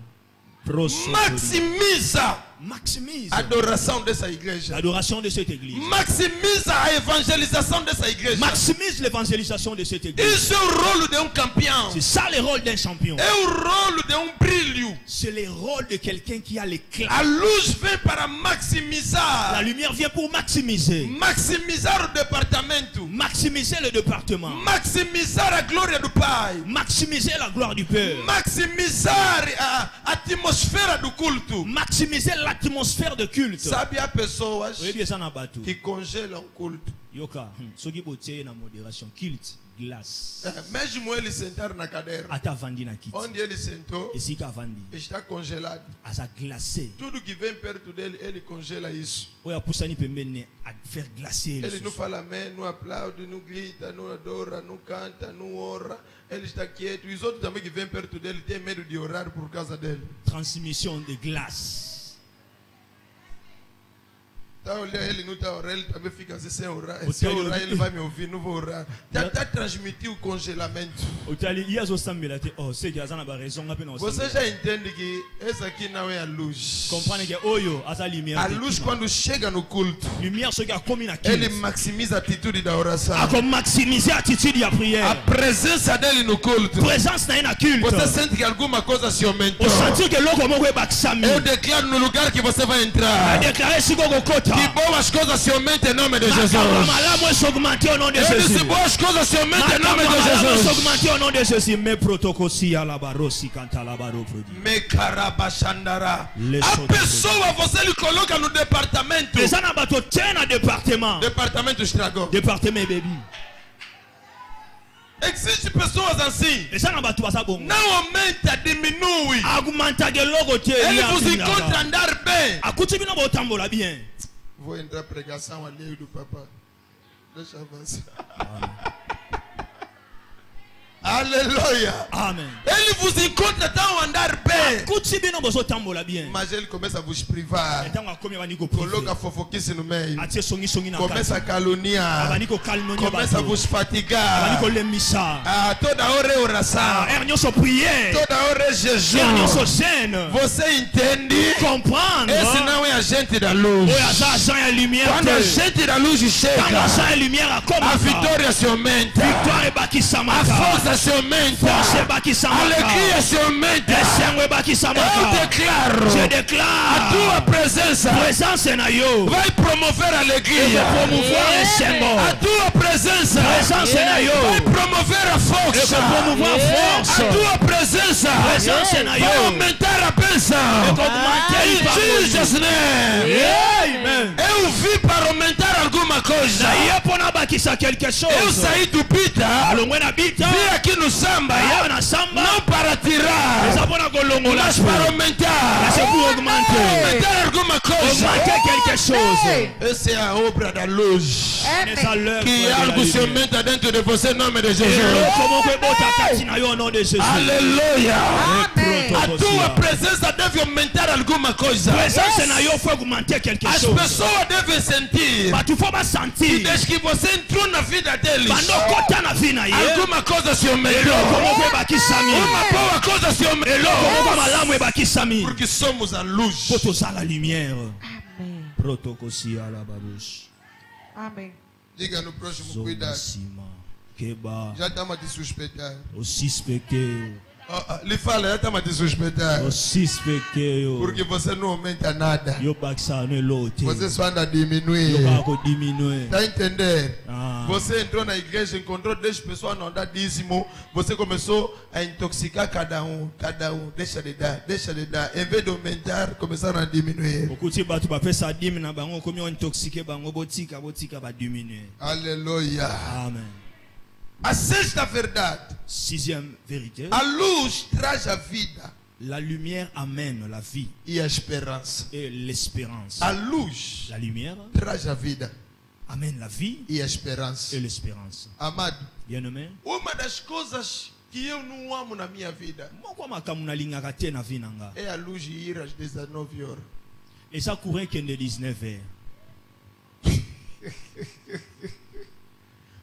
Maximiza Maximise a adoração dessa igreja. l'adoration de cette église. Maximiza a evangelização dessa igreja. Maximise l'évangélisation de cette église. Isso é o rolo de campeão. C'est ça le rôle d'un champion. É o rolo de brilho. C'est le rôle de quelqu'un qui a l'éclat. A luz vem para La maximizar. lumière vient pour maximiser. Maximizar o departamento. Maximiser le département. Maximizar a glória do Pai. Maximiser la gloire du Père. Maximizar a atmosfera do culto. Maximiser l'atmosphère de culte. Sabe, há pessoas Oyebi eza na bato. que congelam o culto. Yoka, soki botie na modération. Culte, glace. Mesmo ele sentar na cadeira, Ata avandi na kiti. onde ele sentou, Esika avandi. está congelado. Aza glacé. Tudo que vem perto dele, ele congela isso. Oyo apusani pembeni a faire glacer. Ele não fala amém, não aplaude, não grita, não adora, não canta, não ora. Ele está quieto. E os outros também que vêm perto dele têm medo de orar por causa dele. Transmission de glace. Tá olhando, ele não está orando, ele também fica assim sem orar. O Se eu tele- orar, ele vai me ouvir, não vou orar. Tá transmitir o congelamento. Otali iya zo sambela te. Oh, c'est que azana ba raison ngape na Você osambela. já entende que essa aqui não é a luz. Comprendre que oyo aza lumière. A te luz, kima. quando chega no culto, Lumière soki akomi na ele culte. maximiza a atitude da oração. Ako maximiser attitude ya A prière. presença dele no culto. Présence na ye na culte. Você sente que alguma coisa se aumentou. O sentir que loko moko ebakisami. Eu declaro no lugar que você vai entrar. Déclarer siko kokota. Que boas coisas se aumentem em nome de Jesus. Makambo malamu esaugmenter au nom de Eu Jésus. disse boas coisas se aumentem em Makambo nome de malamu Jesus. esaugmenter au nom de Jésus. Me protocosi ala barosi kanta la baro produit. Me carabachandara. Les A choses pessoa você lhe coloca no departamento. Eza na bato te na département. Departamento estragou. Département baby. Existem pessoas assim. Eza na bato baza bongo. Não aumenta, diminui. Augmenta de logo te. Ele ya vos tinaka. encontra andar bem. Akuti bino botambola bien. Vou entrar pregação alheio do papai. Deixa avançar. Aleluia. Amen. Ele vos encontra tão andar bem. Akuti bino bozotambola bien. Mas ele começa a vos privar. Etango akomi abaniko Coloca privé. fofoquice no meio. Atie songi na Começa a kati. caluniar. Abaniko calmonia Começa a bato. vos fatigar. Abaniko lemisa. Toda hora é oração. Er nyonso prière. Toda hora é jejum. Er nyonso jeûne. Você entende? Comprendre. Esse não é agente da luz. Oyo aza agent ya lumière Quando a te. gente da luz Tango chega, agent ya lumière a akomaka. vitória se aumenta. Victoire A ebakisamaka. força se aumenta. Force A ebakisamaka. alegria se aumenta. Esengo Eu ebakisamaka. declaro, Je a déclare. tua presença Présence na yo. vai promover alegria. Promouvoir esengo. A tua presença Présence na yo. vai promover a foco. força. promouvoir force. A tua presença Presença na vai yo. aumentar a bênção. Augmenter In Jesus' name. Amen. Eu vim para aumentar alguma coisa. Naye pona bakisa quelque Eu chose. saí do Pita, Alongwe na bita. vim aqui no samba, Yawa na samba. não para tirar, Eza pona kolongola. mas para aumentar. C'est pour augmenter. Aumentar alguma coisa. Augmenter quelque chose. Essa é a obra da luz. Nessa l'œuvre Que de la algo se lumière. aumenta dentro de você em nome de Jesus. Comment on peut botter kati na yo au nom de Jésus. Aleluia. Amen. A tua presença deve aumentar alguma coisa. Présence na yo faut augmenter quelque As chose. pessoas devem sentir But tu faut pas sentir. desde que você entrou na vida deles, Bando kota na vie na ye. alguma coisa se aumentou. Comment on peut bakisami. Uma boa coisa se aumentou. Comment on malamu bakisami. Porque somos a luz. Poto za la lumière. Amen. Protokosi ala babush. Amen. Diga no próximo, cuidado. Zomasima. Keba. Já estamos a te suspeitar. O suspecteu. Lhe fala, já estamos a te suspeitar. O suspecteu. Porque você não aumenta nada. Yo bakisa no lote. Você só anda a Yo diminuir. bako diminuer. Tá entendendo? Ah. Você entrou na igreja, encontrou 10 pessoas não dar dízimo. Você começou a intoxicar cada um. Deixa de dar. Em vez de aumentar, começaram a diminuir. Okuti batu bapesa dimi na bango komi on intoxiqué bango botika ba diminuer. Aleluia. Amen. A sexta verdade. Sixième vérité. A luz traz a vida La lumière amène la vie e a esperança. et l'espérance. A luz La lumière traz a vida amène la vie e a esperança. et l'espérance. Amado, Bien-aimé, uma das coisas que eu não amo na minha vida moko makambo nalingaka te na vie nanga. é a luz ir às 19 horas. Eza courir kende 19h.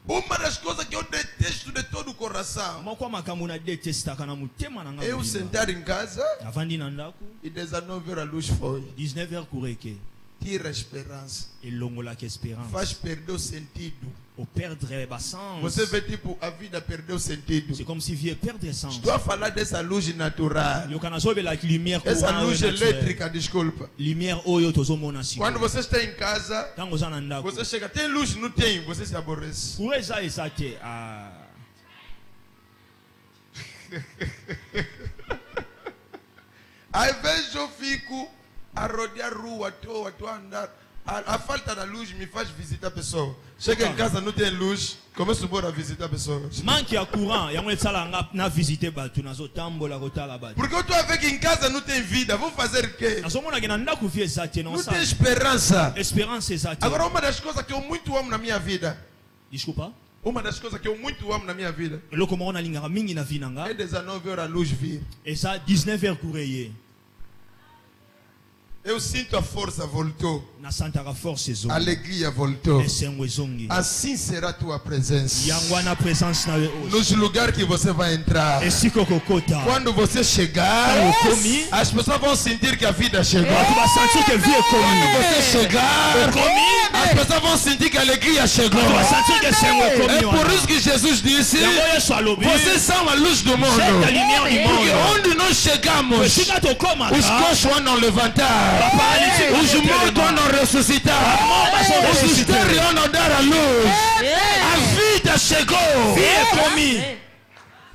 Uma das coisas que eu detesto de todo o coração Moko makambo na detestaka na mutema nanga. é eu mobimba. sentar em casa Avandi na ndako e 19 horas a luz foi. 19h courir ke Tira a esperança. elongolaka espérance. Faz perder o sentido. Au perdre ba sens. Você vê tipo a vida perdeu o sentido. C'est comme si vie perdre sens. Estou a falar dessa luz natural. Yoka nazobela lumière Essa courant luz naturelle. elétrica, desculpa. Lumière oyo tozomona siko. Quando você está em casa, Tango za na ndako. você chega, tem luz? Não tem, você se aborrece. Pour eza te ah Às vezes eu fico a rodear rua, estou a andar. A falta da luz me faz visitar pessoas. Chega em casa, não tem luz, começo a visitar pessoas. manque ya courant yango esala nga na visiter batu nazotambola kotala batu. Porque eu estou a ver que em casa não tem vida, vou fazer o quê? Nazomona ke na ndako vie eza te Não non tem sa. esperança. Espérance eza te. Agora, uma das coisas que eu muito amo na minha vida, Desculpa. uma das coisas que eu muito amo na minha vida, Eloko moko nalingaka mingi na vie nanga é 19 horas a luz vir. eza 19h courir ye. Eu sinto a força voltou, Nasantaka force a ezongi. alegria voltou. Esengo ezongi. Assim será a tua presença. Yango wana présence na yo. Nos lugares que você vai entrar. Esiko kokota. Quando você chegar, Komi. as pessoas vão sentir que a vida chegou. Tu vas sentir que vie est Quando commis. você chegar, as pessoas vão sentir que a alegria chegou. Tu vas sentir que esengo est É commis. por isso que Jesus disse: Yango yesu alobi. vocês são a luz do mundo. C'est la lumière du Porque monde. onde nós chegamos, Esika tokomaka. os coxos vão levantar, os mortos vão ressuscitar, os estérios vão dar a luz. A vida chegou. Vie est commis.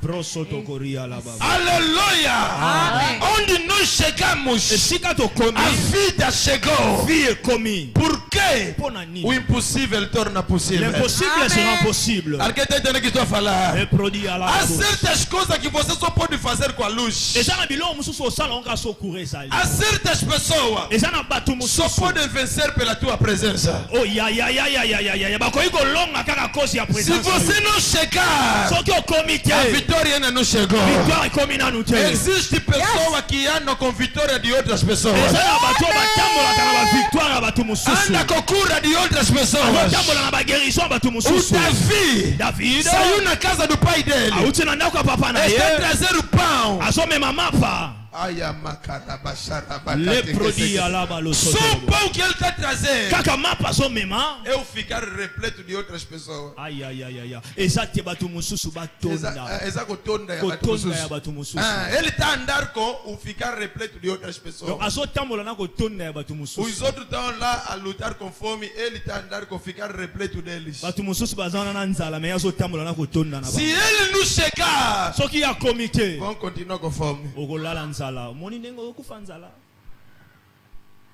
Prosotokoria la baba. Aleluia! Onde nós chegamos, Esika a tokomi. vida chegou. Vie est commis. Por quê? Pona O nini? impossível torna possível. L'impossible sera possible. Alguém está entendendo o que estou a falar? Reproduit à la Há bouche. certas coisas que você só pode fazer com a luz. Eza na biloko mosusu osala onga sokure ezali. Há certas pessoas Eza na bato só mosusu. podem vencer pela tua presença. Oh ya bakoki kolonga kaka kosi ya Se présence. você não chegar, Soki okomi te. a vitória ainda não chegou. Victoire ekomi nanu te. Existe pessoas que andam com vitória de outras pessoas. Eza na bato oyo batambolaka na bavictoire ya bato mosusu. Anda com cura de outras pessoas. batambola na baguérison ya bato O mosusu. Davi David saiu na casa do pai dele. awuti na ndako ya papa na Está ye. trazendo pão. azomema mapa. Aya makara bashara Les bakate produits keseke. à la balle au Só sol. pão que ele está trazendo. Kaka mapa zo mema. Eu ficar repleto de outras pessoas. Aïe aïe aïe aïe. Ezate batu mususu batonda. Eza kotonda ya Kotonda batu ya batu mususu. Ele está andar com o ficar repleto de outras pessoas. Donc azo tambola na kotonda ya batu Os mususu. outros estão lá a lutar com fome, ele está a andar com ficar repleto deles. Batu mususu bazana na nzala mais azo tambola na kotonda na ba. Se ele não chegar, Soki ya comité. Vão continuar com fome. Okolala nzala. Moni nengo okufa nzala.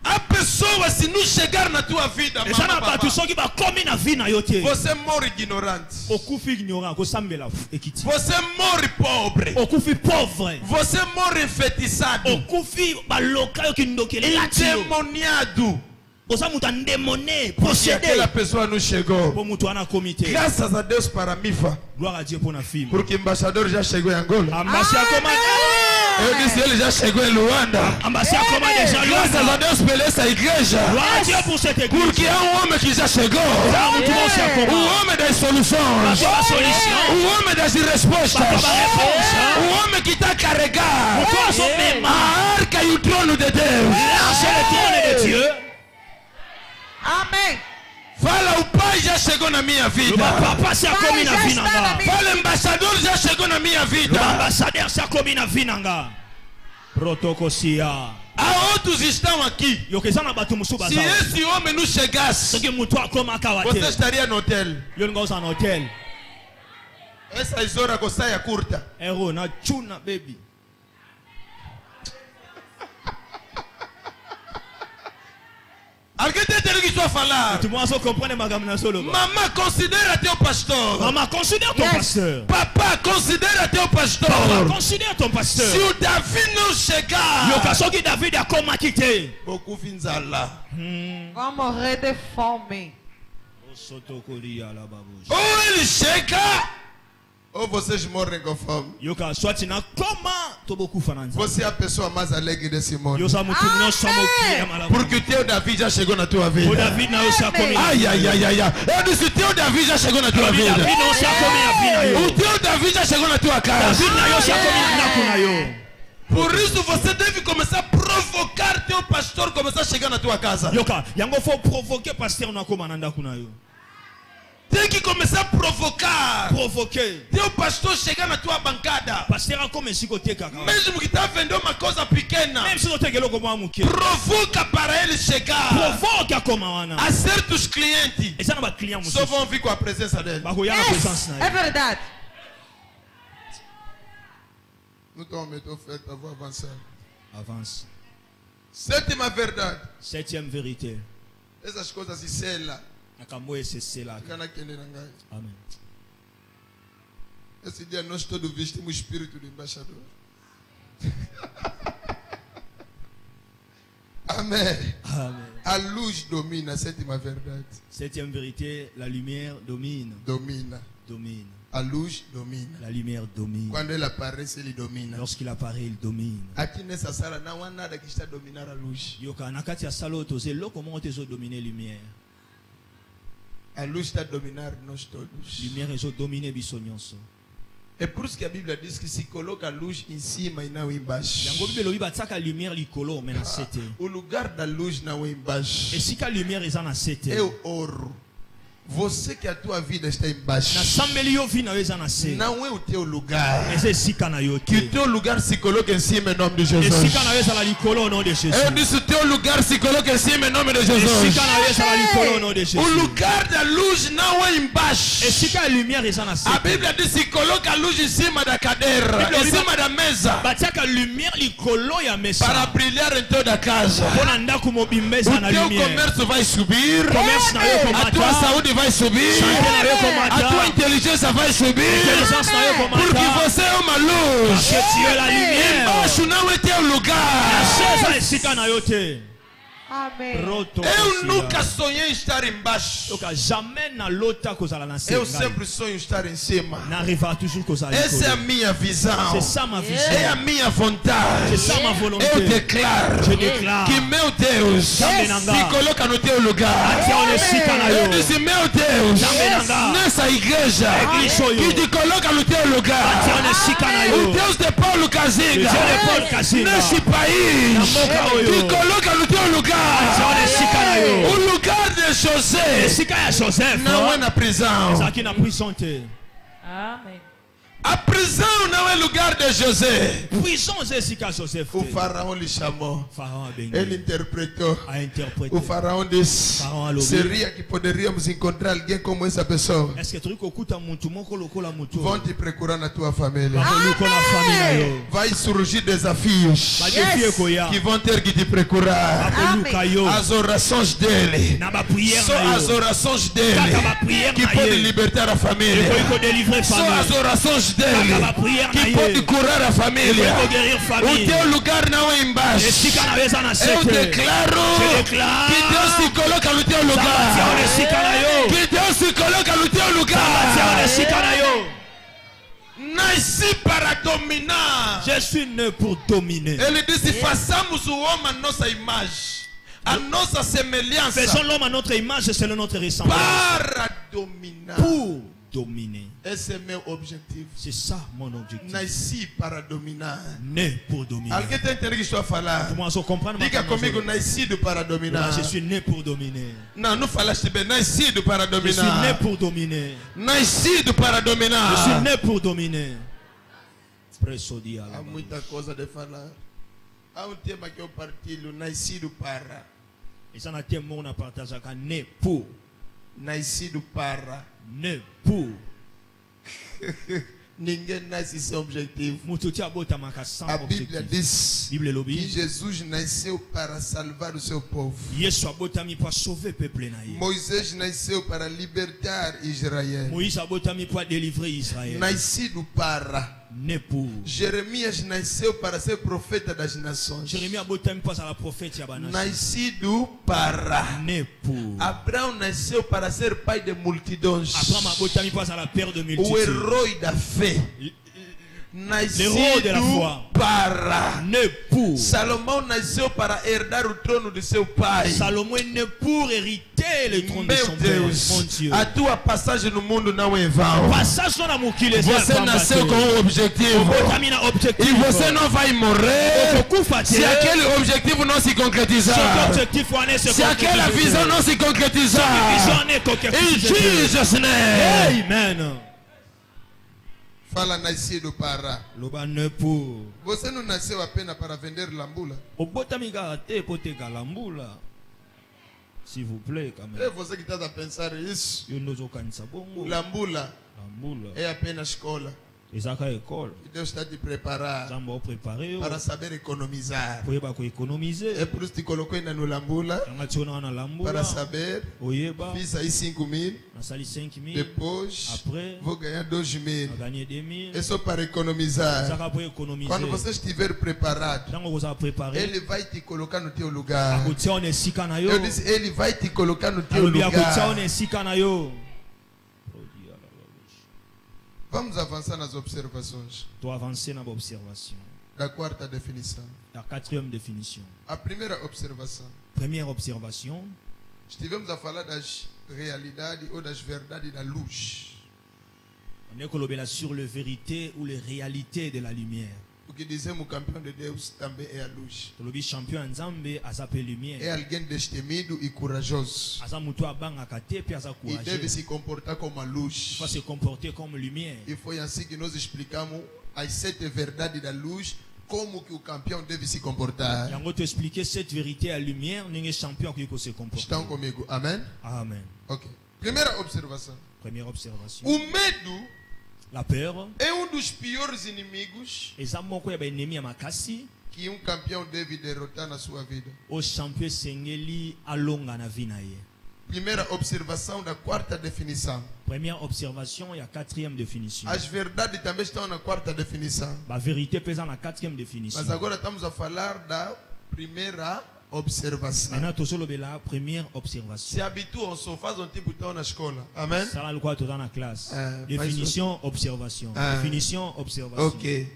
a pessoa se não chegar na tua vida, Eza na mama, batu papa, soki bakomi na vie na yo te. Você morre ignorante. Okufi ignorant kosambela ekiti. você morre pobre, Okufi pauvre. você morre enfeitiçado, Okufi baloka yo kindokelela ti yo. endemoniado, Oza mutu andemone, Porque aquela possédé. pessoa não chegou. Po mutu wana comité. Graças a Deus para Mifa. Gloire à Dieu pour na film. Porque o embaixador já chegou em Angola. Ambassadeur comment Eu disse, ele já chegou em Luanda. Ambassadeur comment déjà Graças a Luanda. Deus pela essa igreja. Gloire à Dieu pour cette église. Porque há um homem que já chegou. Eza mutu monsi O akoma. homem das soluções. Bato ba solution. O homem das respostas. Bato ba réponse. O homem que está a carregar Mutu azo mema. a arca e o trono de Deus. Lâchez le trône de Dieu. Amen. Fala, o pai já chegou na minha Le vida. papa c'est commis na Pai, vie já está na nanga. minha- Fala, embaixador já chegou na minha Le vida. ambassadeur c'est commis na vie nanga. Protocosia. há outros estão aqui. Yo keza na batu musu Se baza. esse homem não chegasse, Soki mutu akoma Você kawate. estaria no hotel. Yo nga usa na hotel. Essas horas com saia curta. Ero na chuna baby. alguém está entendendo o que estou a falar? Tout le monde comprend magambo na solo. Mamãe, considera teu pastor. Maman, considère ton Yes. pasteur. Papa, considera teu pastor. Papa, considère ton Se pasteur. o Davi não chegar, Yoka soki David akoma kite. Beaucoup finzala. Vão morrer de fome. Osotokolia la babouche. ou ele chega, Ou vocês morrem com fome. Yoka swati na koma tobokufa na nzala. Você é a pessoa mais alegre desse mundo. Yosa mutu no somo kia malamu. Porque o teu Davi já chegou na tua O vida. David na yosa komi. Ai, ai, ai, ai, ai. Eu disse, o teu Davi já chegou na tua David vida. na yosa komi na vida O yo. teu Davi já chegou na tua casa. David na yosa komi na ndaku na yo. por isso você deve começar a provocar teu pastor começar a chegar na tua casa. Yoka, yango faut provoquer pasteur na koma na ndaku na yo. Tem que começar a provocar Provoquer. teu pastor chegar na tua bancada, Pasteur akoma esiko teka. mesmo que está vendendo uma coisa pequena, Même si on teke loko mwa muke. provoca para ele chegar Provoque akoma wana. a certos clientes. Eza na ba client Só mususu. vão vir com a presença dele. Bakoya na présence na É yo. verdade. Não estou a meter oferta, vou avançar. Avance. Sétima verdade. Septième vérité. Essas coisas se selam. Nakambo ese là. Fica naquele nangai. Amen. Esse dia nós todos vestimos o espírito do embaixador. Amém. Amen. A luz domina, a sétima verdade. Septième vérité, la lumière domine. Domina. Domine. A luz domina. La lumière domine. Quando ele aparece, ele domina. Lorsqu'il apparaît, il domine. Aqui nessa sala não há nada que está a dominar a luz. Yoka nakati ya salo toze lo comment tezo dominer lumière. A luz está a dominar nós todos. Lumière ezo dominer biso nyonso. É por isso que a Bíblia diz que se coloca a luz em cima e não embaixo. Yango bibelo biba tsaka lumière likolo mais na sete. O lugar da luz não é embaixo. Esika lumière eza na sete. É o ouro. Você que a tua vida está embaixo. Na sambeli yo vi na yo eza na se. Não é o teu lugar. Eza esika na yo Que o te. teu lugar se coloque em cima em nome de Jesus. Esika na yo eza la likolo au nom de Jésus. Eu disse o teu lugar se coloque em cima em nome de Jesus. Esika na yo eza la likolo au nom de O Jésus. lugar da luz não é embaixo. Esika ya lumière eza na A sete. Bíblia diz que coloca a luz em cima da cadeira, em cima da mesa, Batiaka lumière likolo ya mesa. para brilhar em toda a casa. Mpona ndako mobimba eza na O teu lumière. comércio vai subir, Commerce na yo a tua komata. saúde vai subir, Santé na yo a tua komata. inteligência vai subir, Intelligence na yo porque komata. você é uma luz. Parce que tu es la lumière. Embaixo não é teu lugar. Eza esika na yo te. Amém. Roto Eu Kosila. nunca sonhei estar embaixo. Donc, jamais na lota kozala na Eu sengai. sempre sonho estar em cima. N'arrivera toujours kozala Essa é a likolo. minha visão. C'est ça ma vision. É a minha vontade. C'est ça ma volonté. Eu declaro Je déclare. que meu Deus Jambe nanga. se coloca no teu lugar. Atia onesika na Eu yo. disse, meu Deus, Jambe nanga. nessa igreja Igreja yo. que te coloca no teu lugar. Atia onesika na yo. O Deus de Paulo Kazinga, Le Dieu de Paul Kazinga. nesse país, Na boca oyo. te coloca no teu lugar. Atia onesika na yo. O lugar de José Esika ya Joseph. não é na prisão. Ezalaki na prison te. Amém. A prisão não é lugar de José. Prison eza esika ya Joseph O te. faraó lhe chamou. Pharaon abengi. Ele interpretou. A interprété. O faraó disse: Faraó alobi. seria que poderíamos encontrar alguém como essa pessoa. Est-ce que tokoki kokuta mutu moko lokola mutu Vão te procurar na tua família. bakoluka na famille na yo. Vai surgir desafios Badefi ekoya. que vão ter que te procurar. Bakoluka yo. As orações dele. Na baprière Só na as yo. orações dele Kaka baprière que na pode ye. libertar a família. Ekoki kodélivrer Só as famille. orações dele Kaka baprière na que ye. pode curar a família. Ekoki koguérir O famille. teu lugar não é embaixo. Esika na yo eza na Eu sete. declaro Je déclare. que Deus te coloca no teu Tia lugar. onesika na yo. Que Deus te coloca no teu Tia lugar. onesika na yo. Nasci para dominar. Je suis né pour dominer. Ele disse: façamos o homem à nossa imagem, a nossa semelhança, Faisons l'homme à notre image et selon notre ressemblance. para dominar. Pour dominer. Esse é meu objetivo. C'est ça mon objectif. Nasci para dominar. Né pour dominer. Alguém está entendendo o que estou a falar? Comment on comprend Diga comigo: nascido para dominar. Je suis né pour dominer. Não, não falaste bem. Nascido para Je suis né dominar. pour dominer. Nascido para Je suis dominar. né pour dominer. Presso di Há Allah. muita coisa de falar. Há um tema que eu partilho. Nascido para. Et ça n'a tellement on a partagé qu'à né pour. Nascido para. Né pour. Ninguém nasce sem objetivo. Mututi abota maka sans A Bíblia objectif. diz Bible que lobby. Jesus nasceu para salvar o seu povo. Yesu abotami pour sauver peuple na ye. Moisés nasceu para libertar Israel. Moïse abotami pour délivrer Israël. Nascido para. Né pour. Jeremias nasceu para ser profeta das nações. Jérémie abotami pour la prophète Yabana. Nascido para. Né pour. Abraão nasceu para ser pai de multidões. Abraham abotami pour la père de O multitude. herói da fé. L'héros de la Nascido foi. para. Né pour. Salomão nasceu para herdar o trono de seu pai. Salomon est né pour hériter le trône de Meu son père. Mon Deus, Dieu. a tua passagem no mundo não é vão. Passage dans la mokile. Você nasceu com um objetivo Botami na objectif. e você não vai morrer Okufa te. se aquele objetivo não se Son concretizar. objectif ou année se Se aquela visão não se concretizar. vision est In Jesus' name. Amen. Fala nascido para. Loba ne pour. Você não nasceu apenas para vender lambula. Obotami garate pote galambula. S'il vous plaît quand É même. você que está a pensar isso. Yo nozo kanisa bongo. Lambula Lambula. é apenas escola. Ezaka école. E Deus está a te preparar Zambo préparer para saber economizar. pour yeba ko économiser. É por isso que te colocou ainda no lambula Yanga tiona na lambula. para saber. Oyeba. Fiz aí 5.000. Nasali 5 000. Depois Après. vou ganhar 2.000. A gagné 2 000. É só para economizar. Ezaka pour économiser. Quando você estiver preparado, Tango koza préparer. Ele vai te colocar no teu lugar. Akotia on esika na yo. Eu disse, Ele vai te colocar no teu Alobi akotia on lugar. esika na yo. Vamos avançar nas observações Tu avancer na observation. da quarta definição. La quatrième définition. A primeira observação. Première observation. Estivemos a falar das realidades ou das verdades da luz. On est colobé sur la vérité ou les réalités de la lumière. O que dizemos, o campeão de Deus também é a luz. Tolobi champion nzambe azape É lumière. alguém destemido e corajoso. Aza mutu abanga kate pe aza E deve courageux. se comportar como a luz. Il faut se comporter comme lumière. E foi assim que nós explicamos as 7 verdades da luz, como que o campeão deve se comportar. Yango te expliquer cette vérité à lumière, ninguém champion qui se comporter. Estão comigo? Amém? Amen. Ok. Primeira observação. Première observation. O medo La peur. é dos piores inimigos Eza moko ya ba ennemi ya makasi. que campeão deve derrotar na sua vida. O champion sengeli alonga na vie na ye. Primeira observação da quarta definição. Première observation, il y a quatrième définition. As verdades também estão na quarta definição. La vérité pesant la quatrième définition. Mas agora estamos a falar da primeira observation. Maintenant, tout seul, la première observation. Si habitué, on se fait un petit bouton à l'école. Amen. Ça va le quoi tout dans la classe. Définition, observation. Définition, observation. Ok.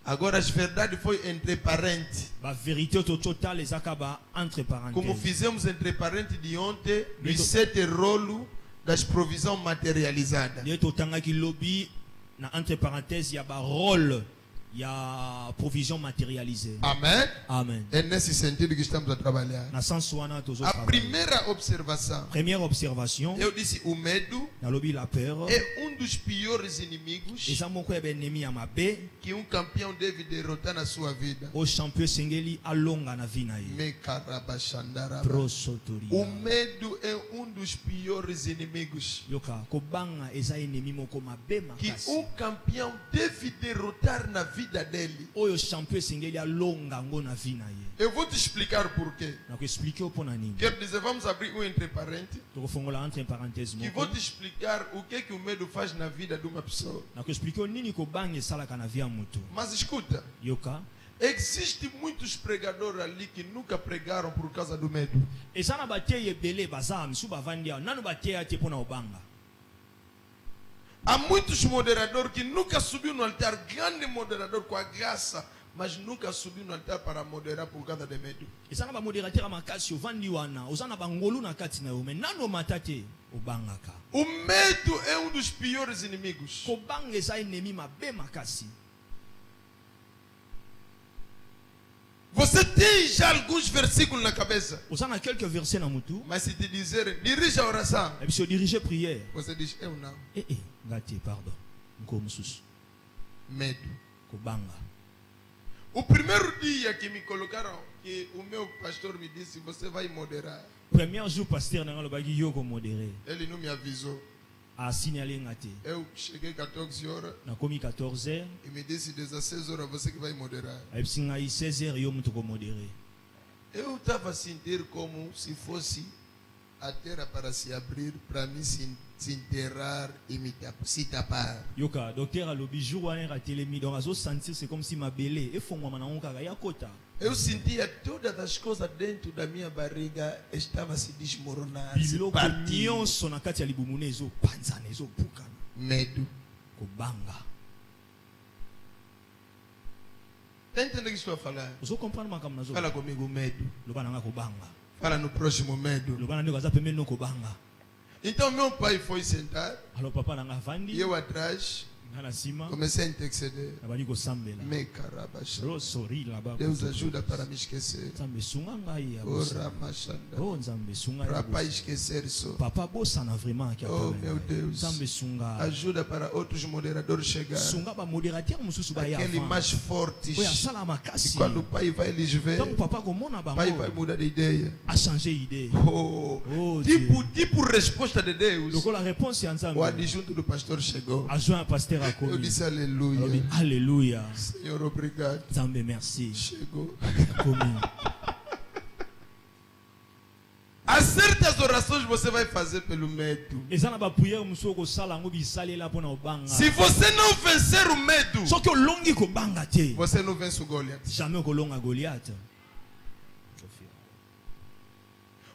Agora, as verdades foi entre parentes. La vérité totale les acaba entre Como parenthèses. fizemos entre parentes de ontem, nos 7 rolos das provisões materializadas. Les totanga qui lobby na entre parenthèses il y a ba rôle, il y a provision matérialisée. Amen. Amen. É nesse sentido que estamos a trabalhar. Na sens wana tozo A travail. primeira observação, Première observation, eu disse, o medo na lobby la peur. é dos piores inimigos Et ça mon quoi ennemi à ma bé, que campeão deve derrotar na sua vida. au champion sengeli alonga na vina ye. Me carabashandaraba. Pro sotoria. O medo é dos piores inimigos Yoka kobanga eza ennemi moko mabe que makasi. campeão deve derrotar na vida dele. Oyo champion sengeli alonga ngo na vina ye. Eu vou te explicar por quê. Na ko expliquer pour na nini. Quero dizer, vamos abrir entre parentes, To fongola entre parenthèses que moko. vou te explicar o que o medo faz na vida de uma pessoa. Na ko expliquer nini kobanga esala na via mutu. Mas escuta, Yoka. existem muitos pregadores ali que nunca pregaram por causa do medo. Eza na batie yebele baza misu bavandi ya. Nanu batie ate pona obanga. Há muitos moderadores que nunca subiu no altar, grande moderador com a graça, mas nunca subiu no altar para moderar por causa de medo. Eza na ba modérateur makasi ovandi wana. Oza na bangolu na kati na yo. Mais nanu matate obangaka. O medo é dos piores inimigos. Kobanga eza ennemi mabe makasi. Você tem já alguns versículos na cabeça, Oza na quelques versets na mutu. mas se te dizerem, dirija a oração, Et puis si on dirigeait prière. você diz, eu não. Gâté, pardon. Nko mususu. Medo. Kobanga. O primeiro dia que me colocaram, que o meu pastor me disse, você vai moderar. Premier jour, pasteur n'a pas dit yoko modéré. Ele não me avisou. A signalé ngate. Eu cheguei 14 horas Na komi 14h. e me disse 16 horas, você que vai moderar. Et puis singa 16h yo mutu ko modéré. Eu estava a sentir como se fosse a terra para se abrir, para mim se enterrar e se tapar. Yoka, docteur alobi jour wana raté les mi donc azo sentir c'est comme si ma belé e fongwa mana onka ya kota. Eu sentia todas as coisas dentro da minha barriga estava se desmoronar, se Biloko partir. nyonso na kati ya libumune ezo panzana ezo pukana. Medo. Kobanga. Está entendendo o que estou a falar? Ozo comprendre makambo nazo. Fala comigo, medo. Loba nanga kobanga. Fala no próximo, medo. Loba nanga za pembe no kobanga. Então meu pai foi sentar Alors papa nanga e vandi. eu atrás Na sima. comecei a interceder. Nabani ko sambela. Me carabaxa. Sorry là-bas. Deus ajuda para me esquecer. Nzambe sunga ngai ya Ora bosa. machanda. Oh nzambe sunga Para ya pai bosa. esquecer só. Papa bosa na vraiment kia Oh meu Deus. Nzambe sunga. Ajuda para outros moderadores chegar. Sunga ba modérateur mususu ba ya. Aquele mais fortes. Oya sala E makasi. quando o pai vai lhes ver, Então papa komona o pai vai bango mudar de ideia. a changer idée. Oh, Oh, tipo resposta de Deus. Donc la réponse ya nzambe. O adjunto do pastor chegou. A joint un pasteur a Eu commis. disse Alobi, aleluia. Alléluia. Senhor, obrigado. Nzambe merci. Chegou. Commis. Há certas orações você vai fazer pelo medo. Eza na ba prière mususu ko sala ngo bisalela pona obanga. Se você não vencer o medo, Soki olongi ko banga te. você não vence o Goliath. Jamais kolonga Goliath.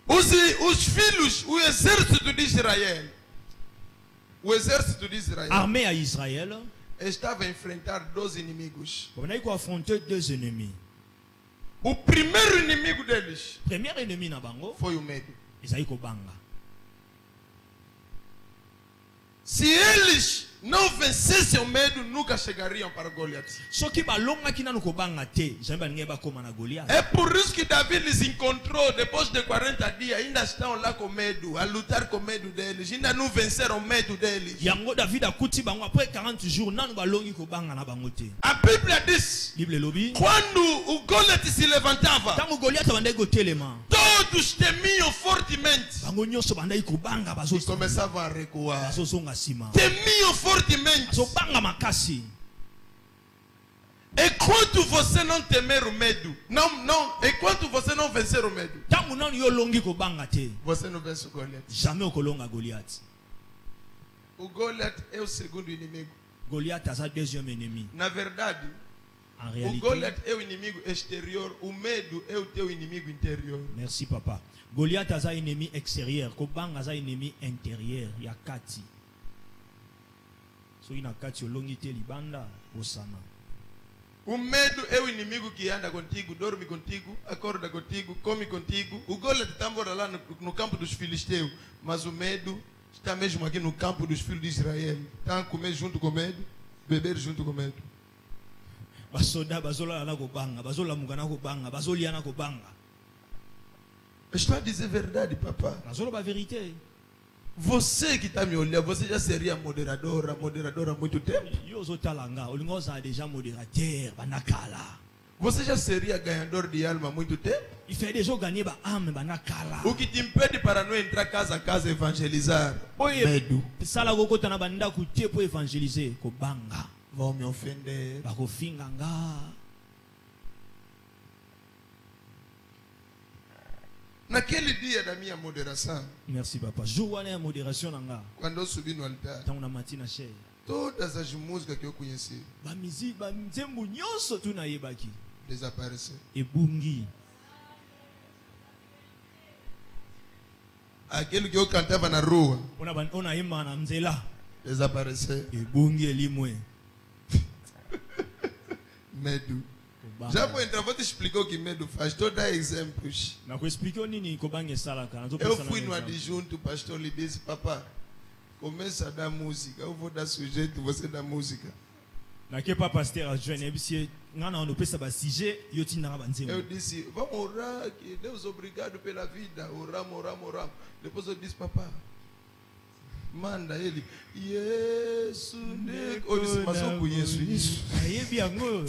Os filhos, o exército de Israel, Armée à Israël. estava a enfrentar 2 inimigos. On a eu affronter 2 ennemis. O primeiro inimigo deles Premier ennemi na bango, foi o medo. ezali ko banga. Se eles não vencessem o medo, nunca chegariam para Goliath. Soki balongaki nanu ko banga te, jamais balingi bakoma na Goliath. É por isso que Davi les encontrou depois de 40 dias. Ainda estão lá com medo, a lutar com medo deles. Ainda não venceram o medo deles. Yango David akuti bango après 40 jours nanu balongi ko banga na bango te. A Bíblia diz: Bible lobi. quando o Goliath se levantava, Tango Goliath bandai ko telema. todos temiam fortemente Bango nyonso bandai ko banga bazo e começavam a recuar. bazo zonga sima. Temiam fortemente. Bazo banga makasi. Enquanto você não temer o medo, enquanto você não vencer o medo, Tango nanu yo longi ko banga te, você não vence o Goliath. jamais okolonga Goliath. O Goliath é o segundo inimigo. Goliath asa deuxième ennemi. Na verdade, En O réalité, Goliath é o inimigo exterior, o medo é o teu inimigo interior. merci papa. Goliath a un ennemi extérieur, Kobang a un ennemi intérieur, ya kati. So ina kati olongite libanda osana. O medo é o inimigo que anda contigo, dorme contigo, acorda contigo, come contigo. O Goliath está embora lá no campo dos filisteus, mas o medo está mesmo aqui no campo dos filhos de Israel. Está a comer junto com medo, beber junto com medo. Basoda bazola na kobanga, bazola mugana kobanga, bazolia na kobanga. Estou a dizer verdade, papá. Bazolo ba vérité. Você que está me olhando, você já seria moderadora há muito tempo. Yo zotalanga, olingoza déjà modérateur, banakala. Você já seria ganhador de alma há muito tempo. Il fait déjà gagner ba âme banakala. O que te impede para não entrar casa a casa evangelizar? Oye, Medo. sala kokota na banda kutie pour évangéliser kobanga. Vão me ofender. Bakofinganga. Naquele dia da minha moderação, Merci papa. Jour wana modération nanga. quando eu subi no altar, Tango na matina che. todas as músicas que eu conheci Ba musique ba nzembo nyonso tu na yebaki. desapareceram. Ebungi. Aquilo que eu cantava na rua Ona yemba na nzela. desapareceu. Ebungi elimwe. Medo. Kobanga. Já vou entrar, vou te explicar o que medo faz. Estou a dar exemplos. Na kuexpliquer nini kobanga salaka. Eu fui no adjunto, o pastor lhe disse: papá, começa a dar música. Eu vou dar sujeito, você dá música. Na que papa pasteur adjoint ebisi ngana ono pesa ba sujet yotinda ba Eu nzembo. disse: vamos orar, que Deus obrigado pela vida. Oramos. Depois eu disse: papá, manda ele. Yesu neko. Eu disse: mas eu conheço isso. Ayebi yango.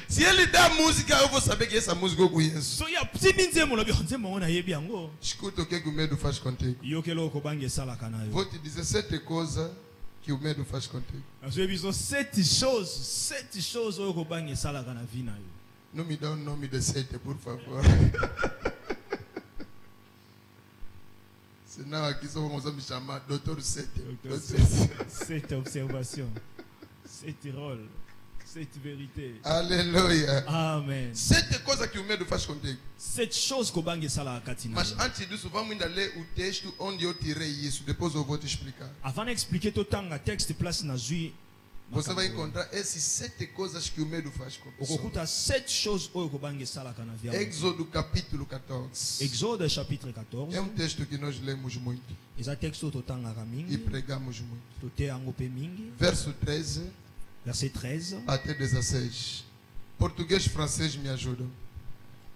Se ele dá música, eu vou saber que essa música eu conheço. So ya psini nzembo lobi nzembo ona yebi yango. Escuta o que o medo faz contigo. Yokelo kobanga salaka na yo. Vou te dizer 7 coisas que o medo faz contigo. Aso yebi so 7 choses oyo kobanga salaka na vie na yo. Não me dá o nome de 7, por favor. Senão aqui só vamos me chamar Doutor 7. Docteur, 7 observations, 7 rôles, 7 vérités. Aleluia. Amen. 7 coisas que o medo faz contigo. 7 choses kobanga salaka kati na Mas yo. antes disso, vamos ainda ler o texto onde eu tirei isso. Depois eu vou te explicar. Avant d'expliquer tout tanga texte place na zui. Você vai encontrar esses 7 coisas que o medo faz com você. Okokuta 7 choses oyo kobanga salaka na vie. Êxodo capítulo 14. Exode chapitre 14. É um texto que nós lemos muito Eza texte oyo totangaka e mingi. pregamos muito. Tote yango pe mingi. Verso 13 Verset 13. até 16. Português e francês me ajudam.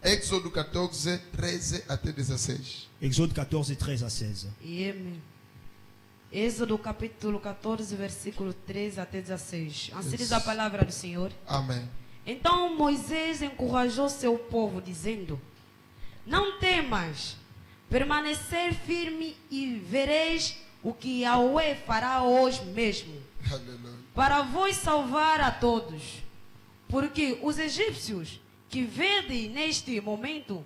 Êxodo 14, 13 até 16. Exode 14, 13 à 16. Amém. Êxodo capítulo 14, versículo 13 até 16. Assim diz a palavra do Senhor. Amém. Então Moisés encorajou seu povo, dizendo: não temas, permanecer firme e vereis o que Yahweh fará hoje mesmo, Aleluia. para vos salvar a todos. Porque os egípcios que vede neste momento,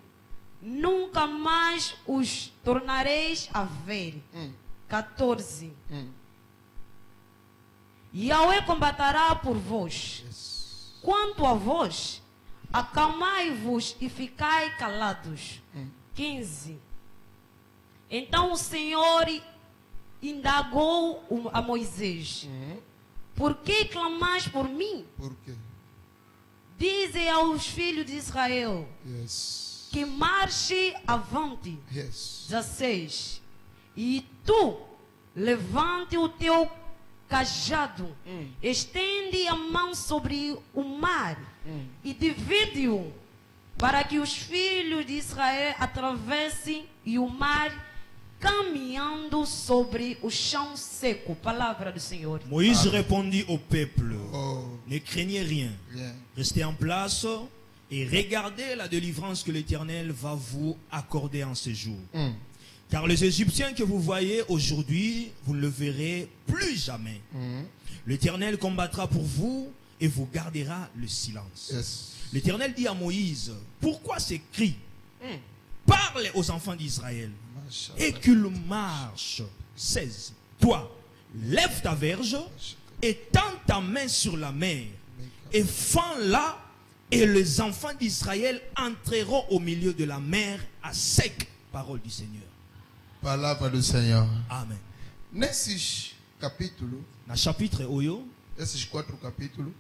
nunca mais os tornareis a ver. 14. Yahweh combaterá por vós. Yes. Quanto a vós, acalmai-vos e ficai calados. 15. Então o Senhor indagou a Moisés: por que clamais por mim? Por quê? Dize aos filhos de Israel Yes. que marche avante. Yes. 16. E tu, levante o teu cajado, estende a mão sobre o mar e divide-o, para que os filhos de Israel atravessem o mar caminhando sobre o chão seco. Palavra do Senhor. Moïse répondit au peuple, Oh, ne craignez rien, bien. restez en place et regardez la délivrance que l'Éternel va vous accorder en ce jour. Car les Égyptiens que vous voyez aujourd'hui, vous ne le verrez plus jamais. L'Éternel combattra pour vous et vous gardera le silence. Yes. L'Éternel dit à Moïse, pourquoi ces cris? Parle aux enfants d'Israël et qu'ils marchent. 16. Toi, lève ta verge étends ta main sur la mer et fends-la, et les enfants d'Israël entreront au milieu de la mer à sec. Parole du Seigneur. Palavra do Senhor. Amen. Nesses capítulos, Dans le chapitre Oyo, esses 4 capítulos,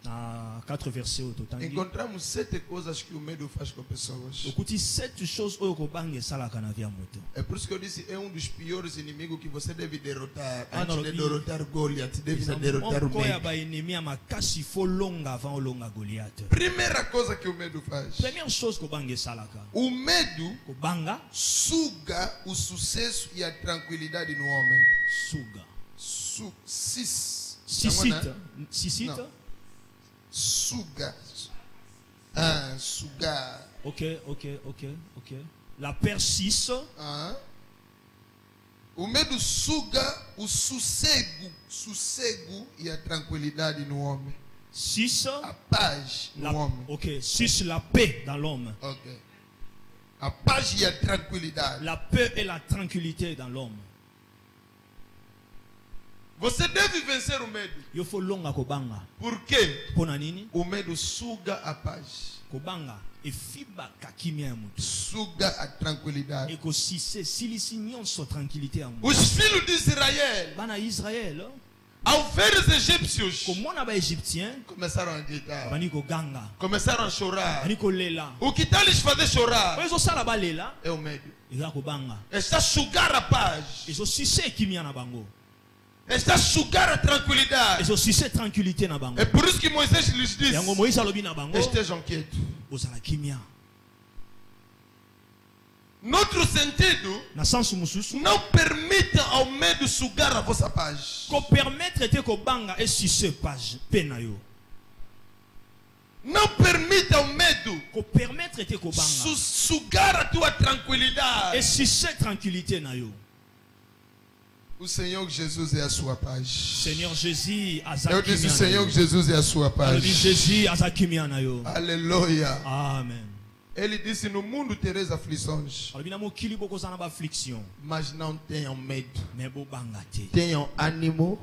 dans 4 versets au total, encontramos 7 coisas que o medo faz com pessoas. il 7 choses Oyo Kobange Salaka na via moto. É por isso que eu disse, é dos piores inimigos que você deve derrotar. Ah, Antes não, de e- derrotar Goliath, deve derrotar o medo. Primeira coisa que o medo faz. Première chose Kobange Salaka. O medo Kobanga suga o sucesso e a tranquilidade no homem. Suga. Sisita. Sisita. Não. Suga. Sugar. Ok. La persiste. O medo suga o sossego e a tranquilidade no homem. 6. A paz no homem. Ok. 6. La paix dans l'homme. Ok. A paz e a tranquilidade. La paix et la tranquillité dans l'homme. Você deve vencer o medo. Il faut longa kobanga. Por quê? Pona nini? O medo suga a paz. Kobanga e fiba kakimia mutu. Suga a tranquilidade. E ko sise silisi nyonso tranquillité amu. Os filhos de Israel, Bana Israël, ao ver os egípcios, komona ba égyptien, começaram a gritar. bani ko ganga, Começaram a chorar. bani ko lela. O que está lhes fazer chorar Ezo sala ba lela, é o medo. eza ko banga. Está a sugar a paz. Ezo sise kimia na bango. Está a sugar a tranquilidade. Ezo sise tranquillité na bango. É por isso que Moisés lhes disse: Yango Moïse alobi na bango, estejam quietos. ozala kimia. Noutro sentido, Na sensu mususu, não permita ao medo sugar a vossa paz. ko permettre te ko banga e sise page pena yo. Não permita ao medo Ko permettre te ko banga sugar a tua e tranquilidade. sise tranquillité na yo. O Senhor Jesus é a sua paz. Seigneur Jésus, Eu disse: o Senhor Jesus é a sua paz. Jésus, azakimia na yo. Aleluia. Amen. Ele disse: no mundo tereis aflições, Alobi na mokili bokozana ba affliction, mas não tenham medo. mais bo banga te. Tenham ânimo,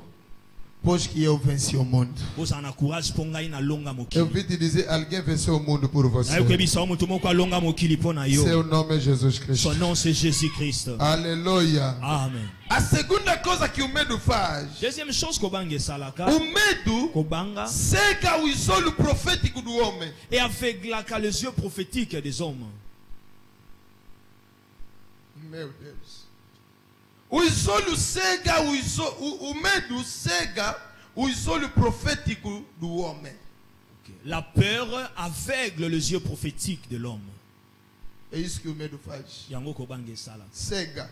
pois que eu venci o mundo. Bozana courage po ngai na longa Eu mokili. vim te dizer: alguém venceu o mundo por você. Na yo kebisa omuntu moko alonga mokili po na yo. Seu nome é Jesus Cristo. Son nom c'est Jésus-Christ. Aleluia. Amen. A segunda coisa que o medo faz: Deuxième chose ko banga salaka, o medo ko banga cega os olhos proféticos do homem. et aveuglaka les yeux prophétiques des hommes. Meu Deus. Os olhos cega, o medo cega os olhos proféticos do homem. La peur aveugle les yeux prophétiques de l'homme. É isso que o medo faz. Yango ko banga sala. Cega.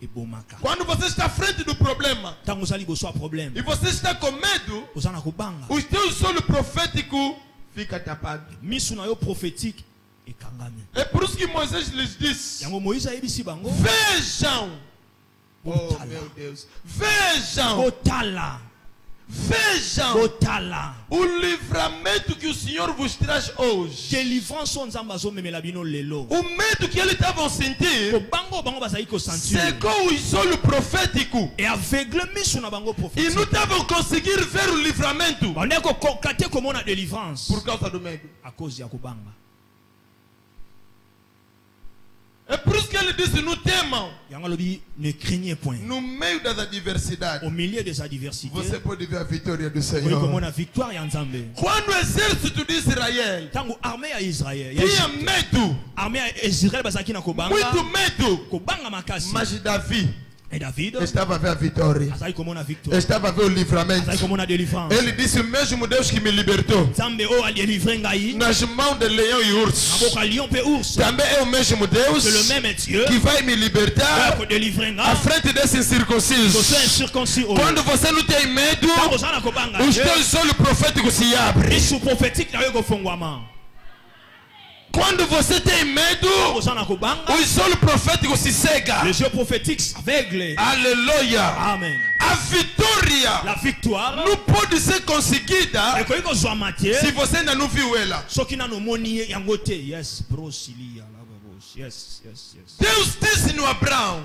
E bomaka. Quando você está à frente do problema Tango sali go so problème. e você está com medo, Ozana ko banga. os teus olhos proféticos ficam tapados. Misu na yo prophétique e kangami. É por isso que Moisés lhes disse: Yango Moïse ayebisi bango. vejam. Oh Otala. meu Deus. Vejam. Otala. Vejam Otala. o livramento que o Senhor vos traz hoje. Délivrance on nzamba zo memela bino lelo. O medo que eles estavam sentindo Ko bango bazali ko sentir. cegou os olhos proféticos Et aveugle misu na bango e prophétique. não estavam conseguindo ver o livramento Bande ko kokate comme on a délivrance por causa do medo. à cause ya ko banga. É por isso que ele disse: não temam. Yango lobi ne craignez point. No meio das adversidades, Au milieu de sa diversité, você pode ver a vitória do oui, Senhor. comme on a victoire ya Nzambe. Quando o exército de Israel Tango armée ya Israël, tinha medo, armée ya Israël bazaki na ko banga. muito medo, Ko banga makasi. mas Davi Et David estava a ver a vitória, azali comme on a victoire. estava a ver o livramento. Azali comme on a délivrance. Ele disse: o mesmo Deus que me libertou Nzambe o a délivré ngai. nas mãos de leão e urso, Maboko ya lion pe ours. também é o mesmo Deus C'est le même Dieu que vai me libertar pour délivrer à ngai. frente desse incircunciso. Você é circoncis. Quando você não tem medo, Tango zana ko banga. os teus olhos proféticos se abrem. Isso prophétique na yo ko fongwama. Quando você tem medo, Tango zana ko banga. os olhos proféticos se cegam. Les yeux prophétiques aveugles. Aleluia. Amen. A vitória La victoire não pode ser conseguida ekoki kozwa mate se você ainda não viu ela. soki nano omoni ye yango te. Yes, bro, silia, la, bro. Yes. Deus disse no Abraão: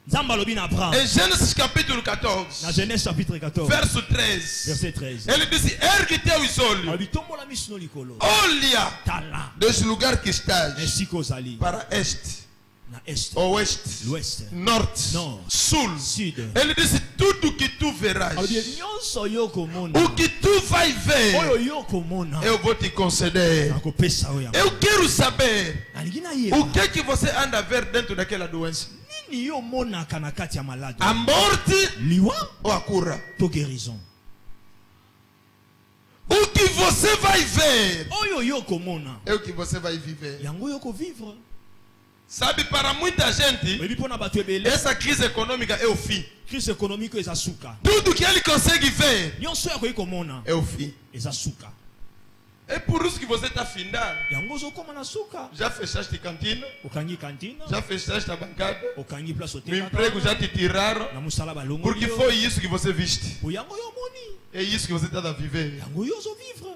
Nzamba lobi na Abraham. Et Genèse chapitre Na 14, Genèse chapitre 14. verset 13. Verset 13. Ele disse: ergue teu olhos, Alobi tombola miso no likolo. olha Tala. desse lugar que estás Esika ozali. para este, Na est. oeste, L'ouest. norte, Nord. sul. Sud. Ele disse: tudo que tu verás, Alobi nyonso yo komona. o que tu vai ver, Oyo yo komona. eu vou te conceder. Nakopesa oyo. Eu quero saber Nalingi na o yeba. que você anda a ver dentro daquela doença: Nini yo monaka na kati ya malade. a morte Liwa ou a cura. to guérison. O que você vai ver Oyo yo komona. é o que você vai viver. Yango yo ko vivre. Sabe, para muita gente, Oyebi pona bato ebele. essa crise econômica é o fim. Crise économique eza suka. Tudo que ele consegue ver Nyonso ya koyi komona é o fim. eza suka. É por isso que você está findado. Yango ozokoma na suka. Já fechaste cantina, Okangi kantina. já fechaste a bancada, Okangi place no otekaka. emprego já te tiraram, Na musala balongo. porque yo. foi isso que você viste. Po yango yo moni. É isso que você está a viver. Yango yo ozo vivre.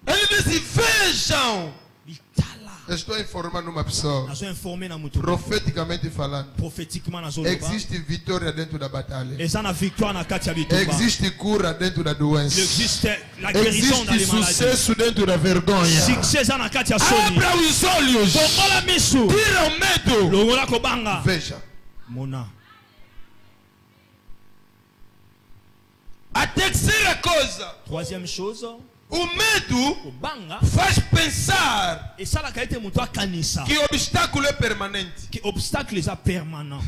Ele disse: vejam. Bitala. Eu estou informando uma pessoa, Nazo informer na mutu. profeticamente falando. Prophétiquement nazo loba. Existe vitória dentro da batalha. Eza na victoire na kati ya bituba. Existe cura dentro da Il doença. existe la guérison dans Existe les maladies. sucesso dentro da vergonha. Succès eza na kati ya soni. Abra os olhos. Bongola misu. Tira o medo. Longola kobanga. Veja. Mona. A terceira coisa. Troisième chose. O medo Kobanga. faz pensar Esalaka ete mutu akanisa. que o obstáculo é permanente. Que obstacle eza permanent.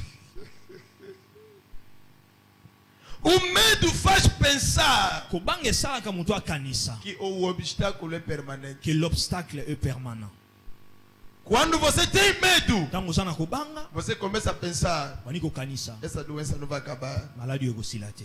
O medo faz pensar Kobanga esalaka mutu akanisa. que o obstáculo é permanente. Que l'obstacle est permanent. Quando você tem medo, Tango oza na kobanga. você começa a pensar: Bani kokanisa. essa doença não vai acabar. Maladi ekosila te.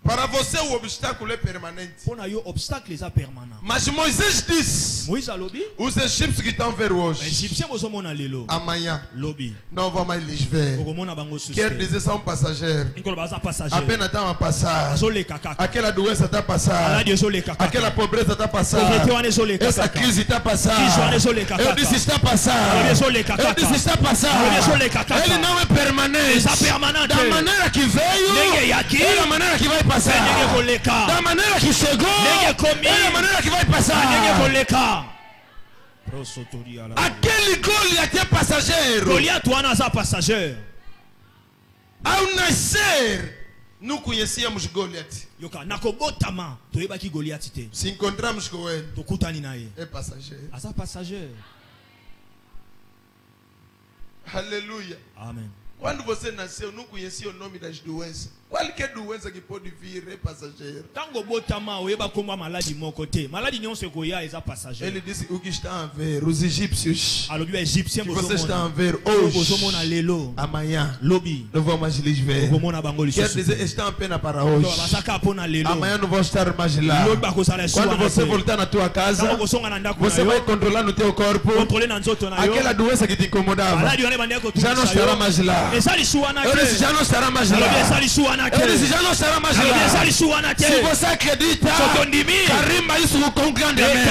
Para você o obstáculo é permanente. Pona yo obstacle eza permanent. Mas Moisés disse: Moïse alobi. os egípcios que estão vendo hoje, Égyptien bozomona lelo. amanhã Lobi. não vão mais lhes ver. Okomona bango Quer suspect. dizer, são passageiros. Nikolo baza passager. Apenas estão a passar. Azoleka kaka. Aquela doença está a passar. Maladi ezoleka kaka. Aquela pobreza está a passar. Poverté wana ezoleka Essa kaka. crise está a passar. Crise wana ezoleka Eu kaka. disse: está a passar. Eu disse: está a passar. Ele não é permanente. Eza permanente. Da maneira que veio, Ndenge yaki. é da maneira que vai passar. Ndenge koleka. Da maneira que chegou, Ndenge komi. é da maneira que vai passar. Ndenge koleka. Prosotori ala. Aquele Goliath é passageiro. Goliath wana aza passager. Ao nascer, não conhecíamos Goliath. Yoka nakobotama toyebaki Goliath te. Se encontramos com ele, Tokutani na ye. é passageiro. Aza passager. Aleluia. Amen. Quando você nasceu, não conhecia o nome das doenças. Qualquer doença que pode vir é passageiro. Tango botama oyeba komba maladi moko te. Maladi nyonso ekoya eza Ele passager. disse: o que estão a ver, os egípcios Alobi ba égyptien que vocês estão a bozomona. ver Bozomona hoje, lelo. amanhã, Lobi. não vão mais lhes ver. Okomona bango Quer lisusu. dizer, estão apenas para hoje. Bazaka pona lelo. Amanhã não vão estar mais lá. Lobi bakozala Quando suwana você te. voltar na tua casa, Tango kosonga na ndako na você vai yo. controlar no teu corpo Contrôler na nzoto na yo. aquela doença que te incomodava. Maladi wana ebandi Já não kotumisa estará yo. mais lá. Eza lisuwana Eu disse: te. já não estará mais lá. Alobi eza lisuwana te. Eu disse: já não estará mais Alobi eza lá. lisuwana te. Se você acredita, Sotondimi. carimba isso com um grande amém.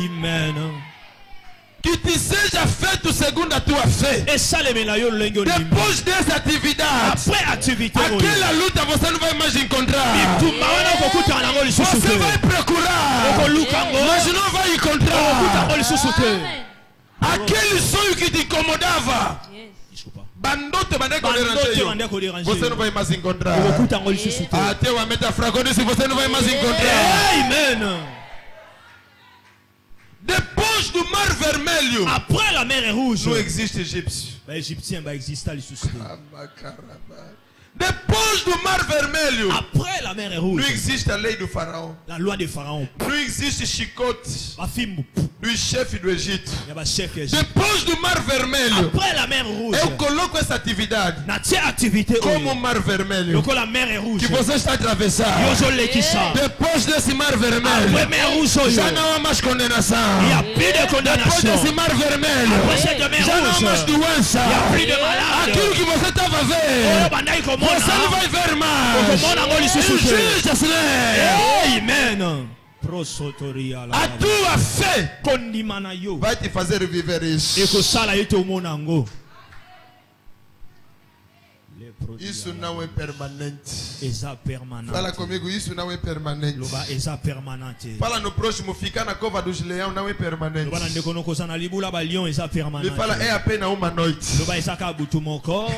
Amen. Que te seja feito segundo a tua fé. Esalemela yo lolenge ondimi. Depois dessa atividade, Après activité oyo. aquela luta você não vai mais encontrar. Bitumba wana okokutana nango lisusu Você te. vai procurar, Okoluka ngo. mas não vai Okuta encontrar. ngo lisusu te. Aquele sonho que te incomodava, Desculpa. bandote Bandote bandeira bande koderange. você não vai mais encontrar. Okuta ngo lisusu te. Até o ameta fraco disse: você não vai mais encontrar. Amen. Depois do Mar Vermelho, Après la mer est rouge. não existe egípcio. Ba égyptien ba exista lisusu te. Depois do Mar Vermelho, Après la mer est rouge. não existe a lei do faraó. La loi des pharaons. Não existe chicote Ba fimbu. do chefe do Egito. Ya ba chef Égypte. Depois do Mar Vermelho, Après la mer rouge. eu coloco essa atividade Na tia activité como o oyo. Mar Vermelho Loko la mer est rouge. que você está a atravessar. Yozo lekisa. Depois desse Mar Après Vermelho, mer rouge oyo. já não há mais condenação. Il y a plus de Depois condamnation. desse Mar Vermelho, Après cette mer já não há mais rouge. doença. Il y a plus de malades. Aquilo que você estava a Oyo ver, bandai você não komona. vai ver mais. Okomona ngo lisusu Em te. Jesus' name. Amen. Prosotoria la À tout a fait. kondimana yo Va te faire revivre riche. ekosala ete omona yango. Le produit Isu nawe permanent. eza permanent. Fala comigo, isso não é permanente. Loba eza permanente. Fala no próximo, ficar na cova dos leões não é permanente. Loba na ndeko no kozana libula ba lion eza Me permanente. fala, é apenas uma noite. Loba eza ka butu moko.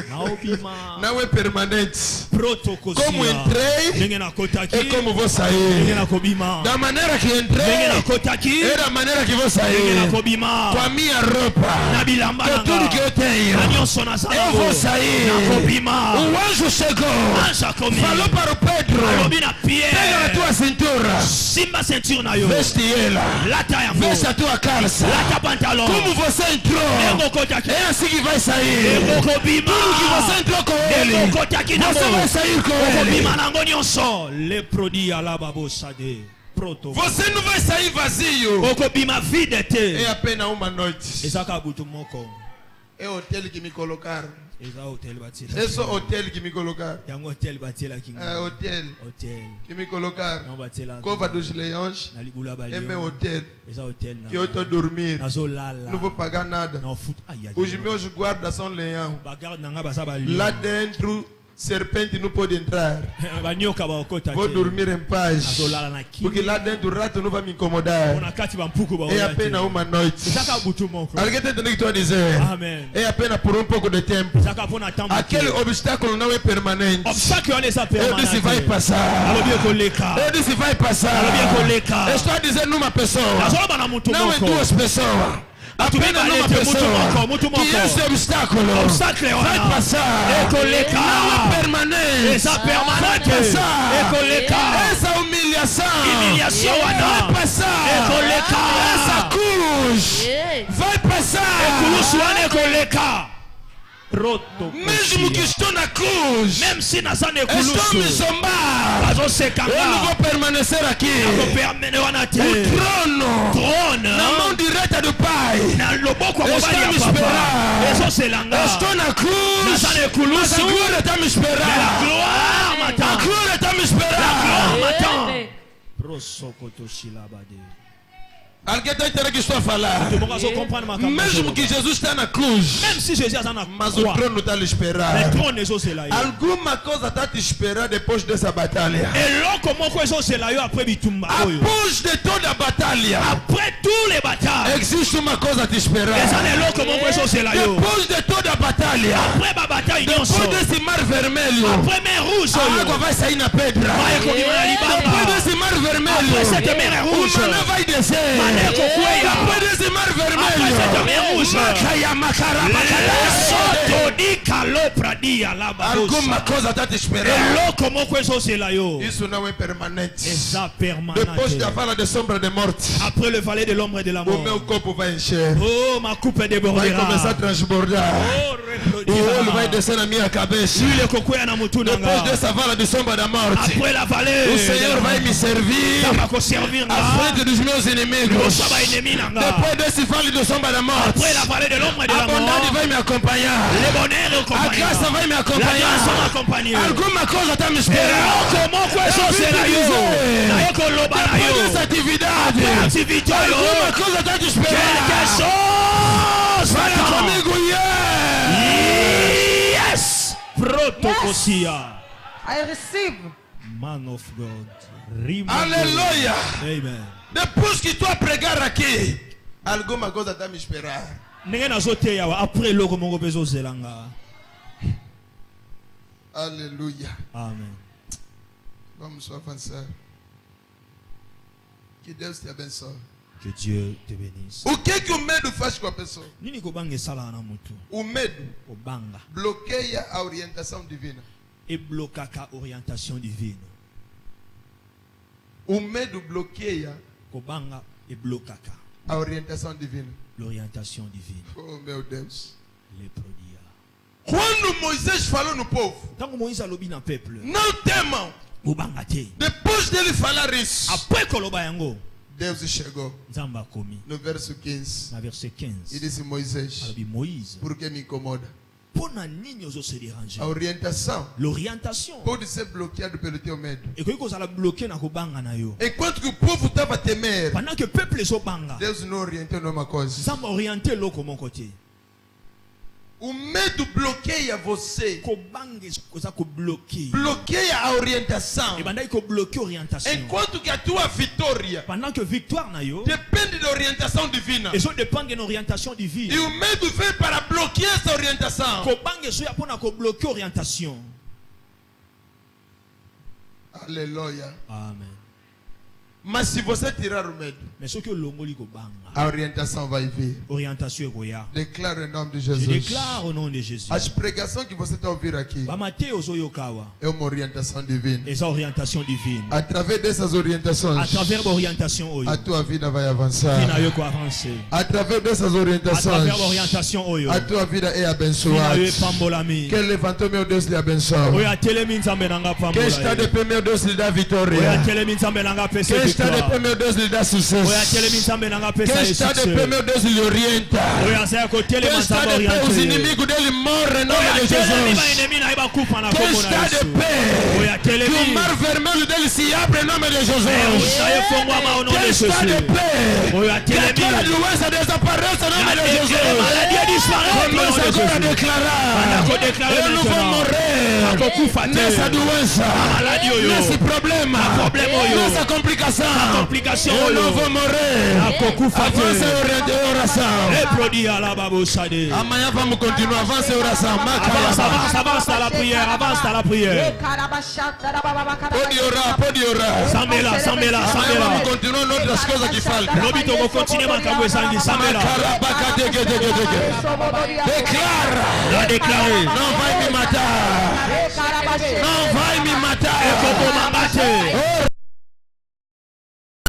Na obima. Não é permanente. Protocosia. Como entrei, ndenge na kotaki. é como vou Ndenge sair. na kobima. Da maneira que Ndenge na entrei, kotaki. é da maneira que vou Ndenge na sair. kobima. Com a minha roupa, Na bilamba com tudo que nanga. eu tenho, Na nyonso na eu zala. vou sair. Na kobima. O anjo chegou, Anza komi. falou para o Pedro: Alobi na pega na Pierre. tua cintura, Simba ceinture na yo. veste ela, Lata yango. veste a tua calça. Lata pantalon. Como você entrou, Ndenge okotaki. é assim que vai sair. Ndenge okobima. Tudo que você entrou com ele, Ndenge okotaki nango. você vai sair com Okobima ele. nango nyonso. Le produit ala babosade. Proto. Você não vai sair vazio. Okobima vide te. É apenas uma noite. Eza ka butu moko. É o hotel que me colocaram. Eza hotel batila. É só hotel que me colocaram. Yango hotel batila É kinga. hotel Hotel. que me colocaram. Non batila. Cova dos Leões. Na libula ba É meu lion. hotel Eza hotel na. que eu estou a dormir. Nazo lala. Não vou pagar nada. Na foot. Aïe aïe. Os meus guardas são leão. Bagarde nanga baza ba lion. Lá dentro, serpente não pode entrar. Banyoka ba okota. Vou dormir em paz. Nazo lala na ki. Porque lá dentro o rato não vai me incomodar. Ona kati ba mpuku ba. É apenas uma noite. Eza ka butu moko. Alguém está entendendo o que estou a dizer? Amen. É apenas por um pouco de tempo. Eza ka pona tambo. Aquele obstáculo não é permanente. Obstacle wana eza Eu permanente. disse vai passar. Alobi ekoleka. Eu disse vai passar. Alobi ekoleka. Eu estou a dizer numa pessoa. Nazoloba na mutu Não em moko. duas pessoas. Apenas numa pessoa. Mutu moko. Que esse obstáculo Obstacle vai wana. passar. Ekoleka. Não é permanente. Eza permanente. Vai passar. Ekoleka. Essa humilhação Humilhação wana. vai passar. Ekoleka. Essa cruz vai passar. Ekulusu wana ekoleka. Proto. Mesmo que estou na cruz, Même si naza na estou a me ekulusu. zombar. Bazosekanga. Eu não vou permanecer aqui. Kopemene wana te. O trono Trône. na mão direita do Pai. Na loboko ya Eu mobali estou a ya me papa. esperar. Ezoselanga. Eu estou na cruz. Naza na Mas a ekulusu. glória está a me Mais la esperar. gloire A m'attend. glória está a me esperar. Gloire m'attend. Prosokoto shilabade. Alguém está entendendo o que estou a falar? Tout le monde va comprendre ma campagne. Mesmo que Jesus está na cruz, Même si Jésus est dans la mas o croix, trono está a lhe le esperar. trône est aussi là. Alguma coisa está a te esperar depois dessa batalha. Et là, comment quoi c'est là après Bitumba. Após de toda a batalha, Après tous les batailles. existe uma coisa a te Et ça esperar. n'est là comment quoi c'est là. Depois de toda a batalha, Après ma bataille, non depois desse mar vermelho, après mer rouge. a água vai sair na pedra. Vai como na Depois libamba. desse mar vermelho, Après cette mer o rouge. maná vai descer. Mané kokueya. Depois desse mar Après vermelho, cette mer rouge. Makaya makara Soto di calopra di alaba. alguma coisa está a te Et esperar. là, comment quoi c'est là. Isso não é permanente. Et ça permanent. Depois da fala de sombra de morte, Après le valet de l'ombre et de la o mort. meu corpo vai encher. Oh, ma coupe Vai começar a débordera. transbordar. Oh, O olho vai reproduira. descer na minha cabeça. Lui, le coco na mutu Depois nanga. dessa vala de sombra da morte, Après la vallée. o Senhor vai me servir va servir à frente dos meus inimigos. Depois desse vale de sombra da morte, Après la vallée de l'ombre et de a la bondade mort. vai me acompanhar. Le bonheur A graça vai me La grâce acompanhar. m'accompagner. Alguma coisa está me Et esperando. comment quoi c'est là yo. Na yo koloba na Depois yo. dessa atividade, Activité alguma yo. coisa está te Quelque esperando. chose. Fala m'attend. comigo, yeah! Yes. Protocosia. I receive. Man of God. Rima. Aleluia! Amen. Depois que estou a pregar aqui, alguma coisa está me esperando. Ndenge nazoteya wa après loko moko mpe ezozelanga. Aleluia. Amen. Vamos avançar. Que Deus te abençoe. Que Dieu te bénisse. O que o medo faz com a pessoa? Nini kobanga esala na mutu. O medo Kobanga. bloqueia a orientação divina. Eblokaka orientation divine. O medo bloqueia Kobanga eblokaka a orientação divina. l'orientation divine. Oh meu Deus. Les prodia. Quando Moisés falou no povo, Tango Moïse alobi na peuple. não temam. Kobanga te. Depois dele falar isso, Après koloba yango. Deus chegou Nzamba komi. no verso 15 Na verset e 15. disse: Moisés, Alobi Moïse. por que me incomoda? pona nini ozo se déranger. Orientation. L'orientation. Pour se bloquer de peloter au maître. Et que vous allez bloquer na kobanga na yo. Et quand que le pauvre va temer. Pendant que peuple so banga. Deus nous orienter dans ma cause. Ça m'a orienté l'eau comme mon côté. Ou mettre bloquer ya você. Ko bange koza ko bloquer. Bloquer ya orientation. Et pendant que bloquer orientation. Enquanto que a tua vitória. Pendant que victoire na yo. Depende de l'orientation divine. Et ça dépend de l'orientation divine. Et ou mettre fait para bloquer cette orientation. Ko bange so ya pona ko bloquer orientation. Alléluia. Amen. Mais si vous êtes tiré au maître. Mais ce que l'ongoli ko banga. Orientation va y venir. Orientation koya. Déclare le nom de Je Jésus. déclare au nom de Jésus. A prégação que você está ouvindo aqui Ba Matteo zo yokawa. é uma orientação divina. Et ça orientation divine. Através dessas orientações, À travers l'orientation oyo. a tua vida vai avançar. Kina yo ko avancer. Através dessas À orientações, travers l'orientation oyo. a tua vida é Kina abençoada. yo pambolami. Quem levantou, meu Deus, lhe abençoe. Oya telemi nzambe nanga Quem está de pambola. pé, meu Deus, lhe dá Oya vitória. telemi nzambe nanga pesa Quem está de pé, victoire. meu Deus, lhe dá Oya sucesso. telemi nzambe nanga pesa Quem está de pé, succès. meu Deus, lhe orienta. Oya saya ko Quem telemi está nzambe de pé, os orienté. inimigos dele morrem em nome Oya de telemi ba Jesus. enemi na iba kufa na Quem kombo na está de Yesu. pé, Oya que o telemi. mar vermelho dele se abre em nome de Jesus. Oya fongwa ma au nom Quem de está de Jésus. pé, Oya que aquela telemi. doença desapareça em nome de Que Jesus. les maladies disparaissent au nom Começa de agora a Jésus. declarar: Vou declarar eu não vou maintenant. morrer Akokufa te. nessa doença, Maladie oyo. nesse problema, problema oyo. nessa complicação. Complication Eu oyo. não vou morrer. Akokufa te. Avança em oração. Et produit à la babo sade. Amanhã vamos continuar. Avance em oração. Avance, avance, avance à la prière, avance à la prière. Pode orar, pode orar. Sambela, sambela, Amanhã vamos sambela. continuar em outras coisas que faltam. Lobi togo continue makambo esangi sambela. Declara. La déclarer. Não vai me matar. Não vai me matar. Kobo mambate.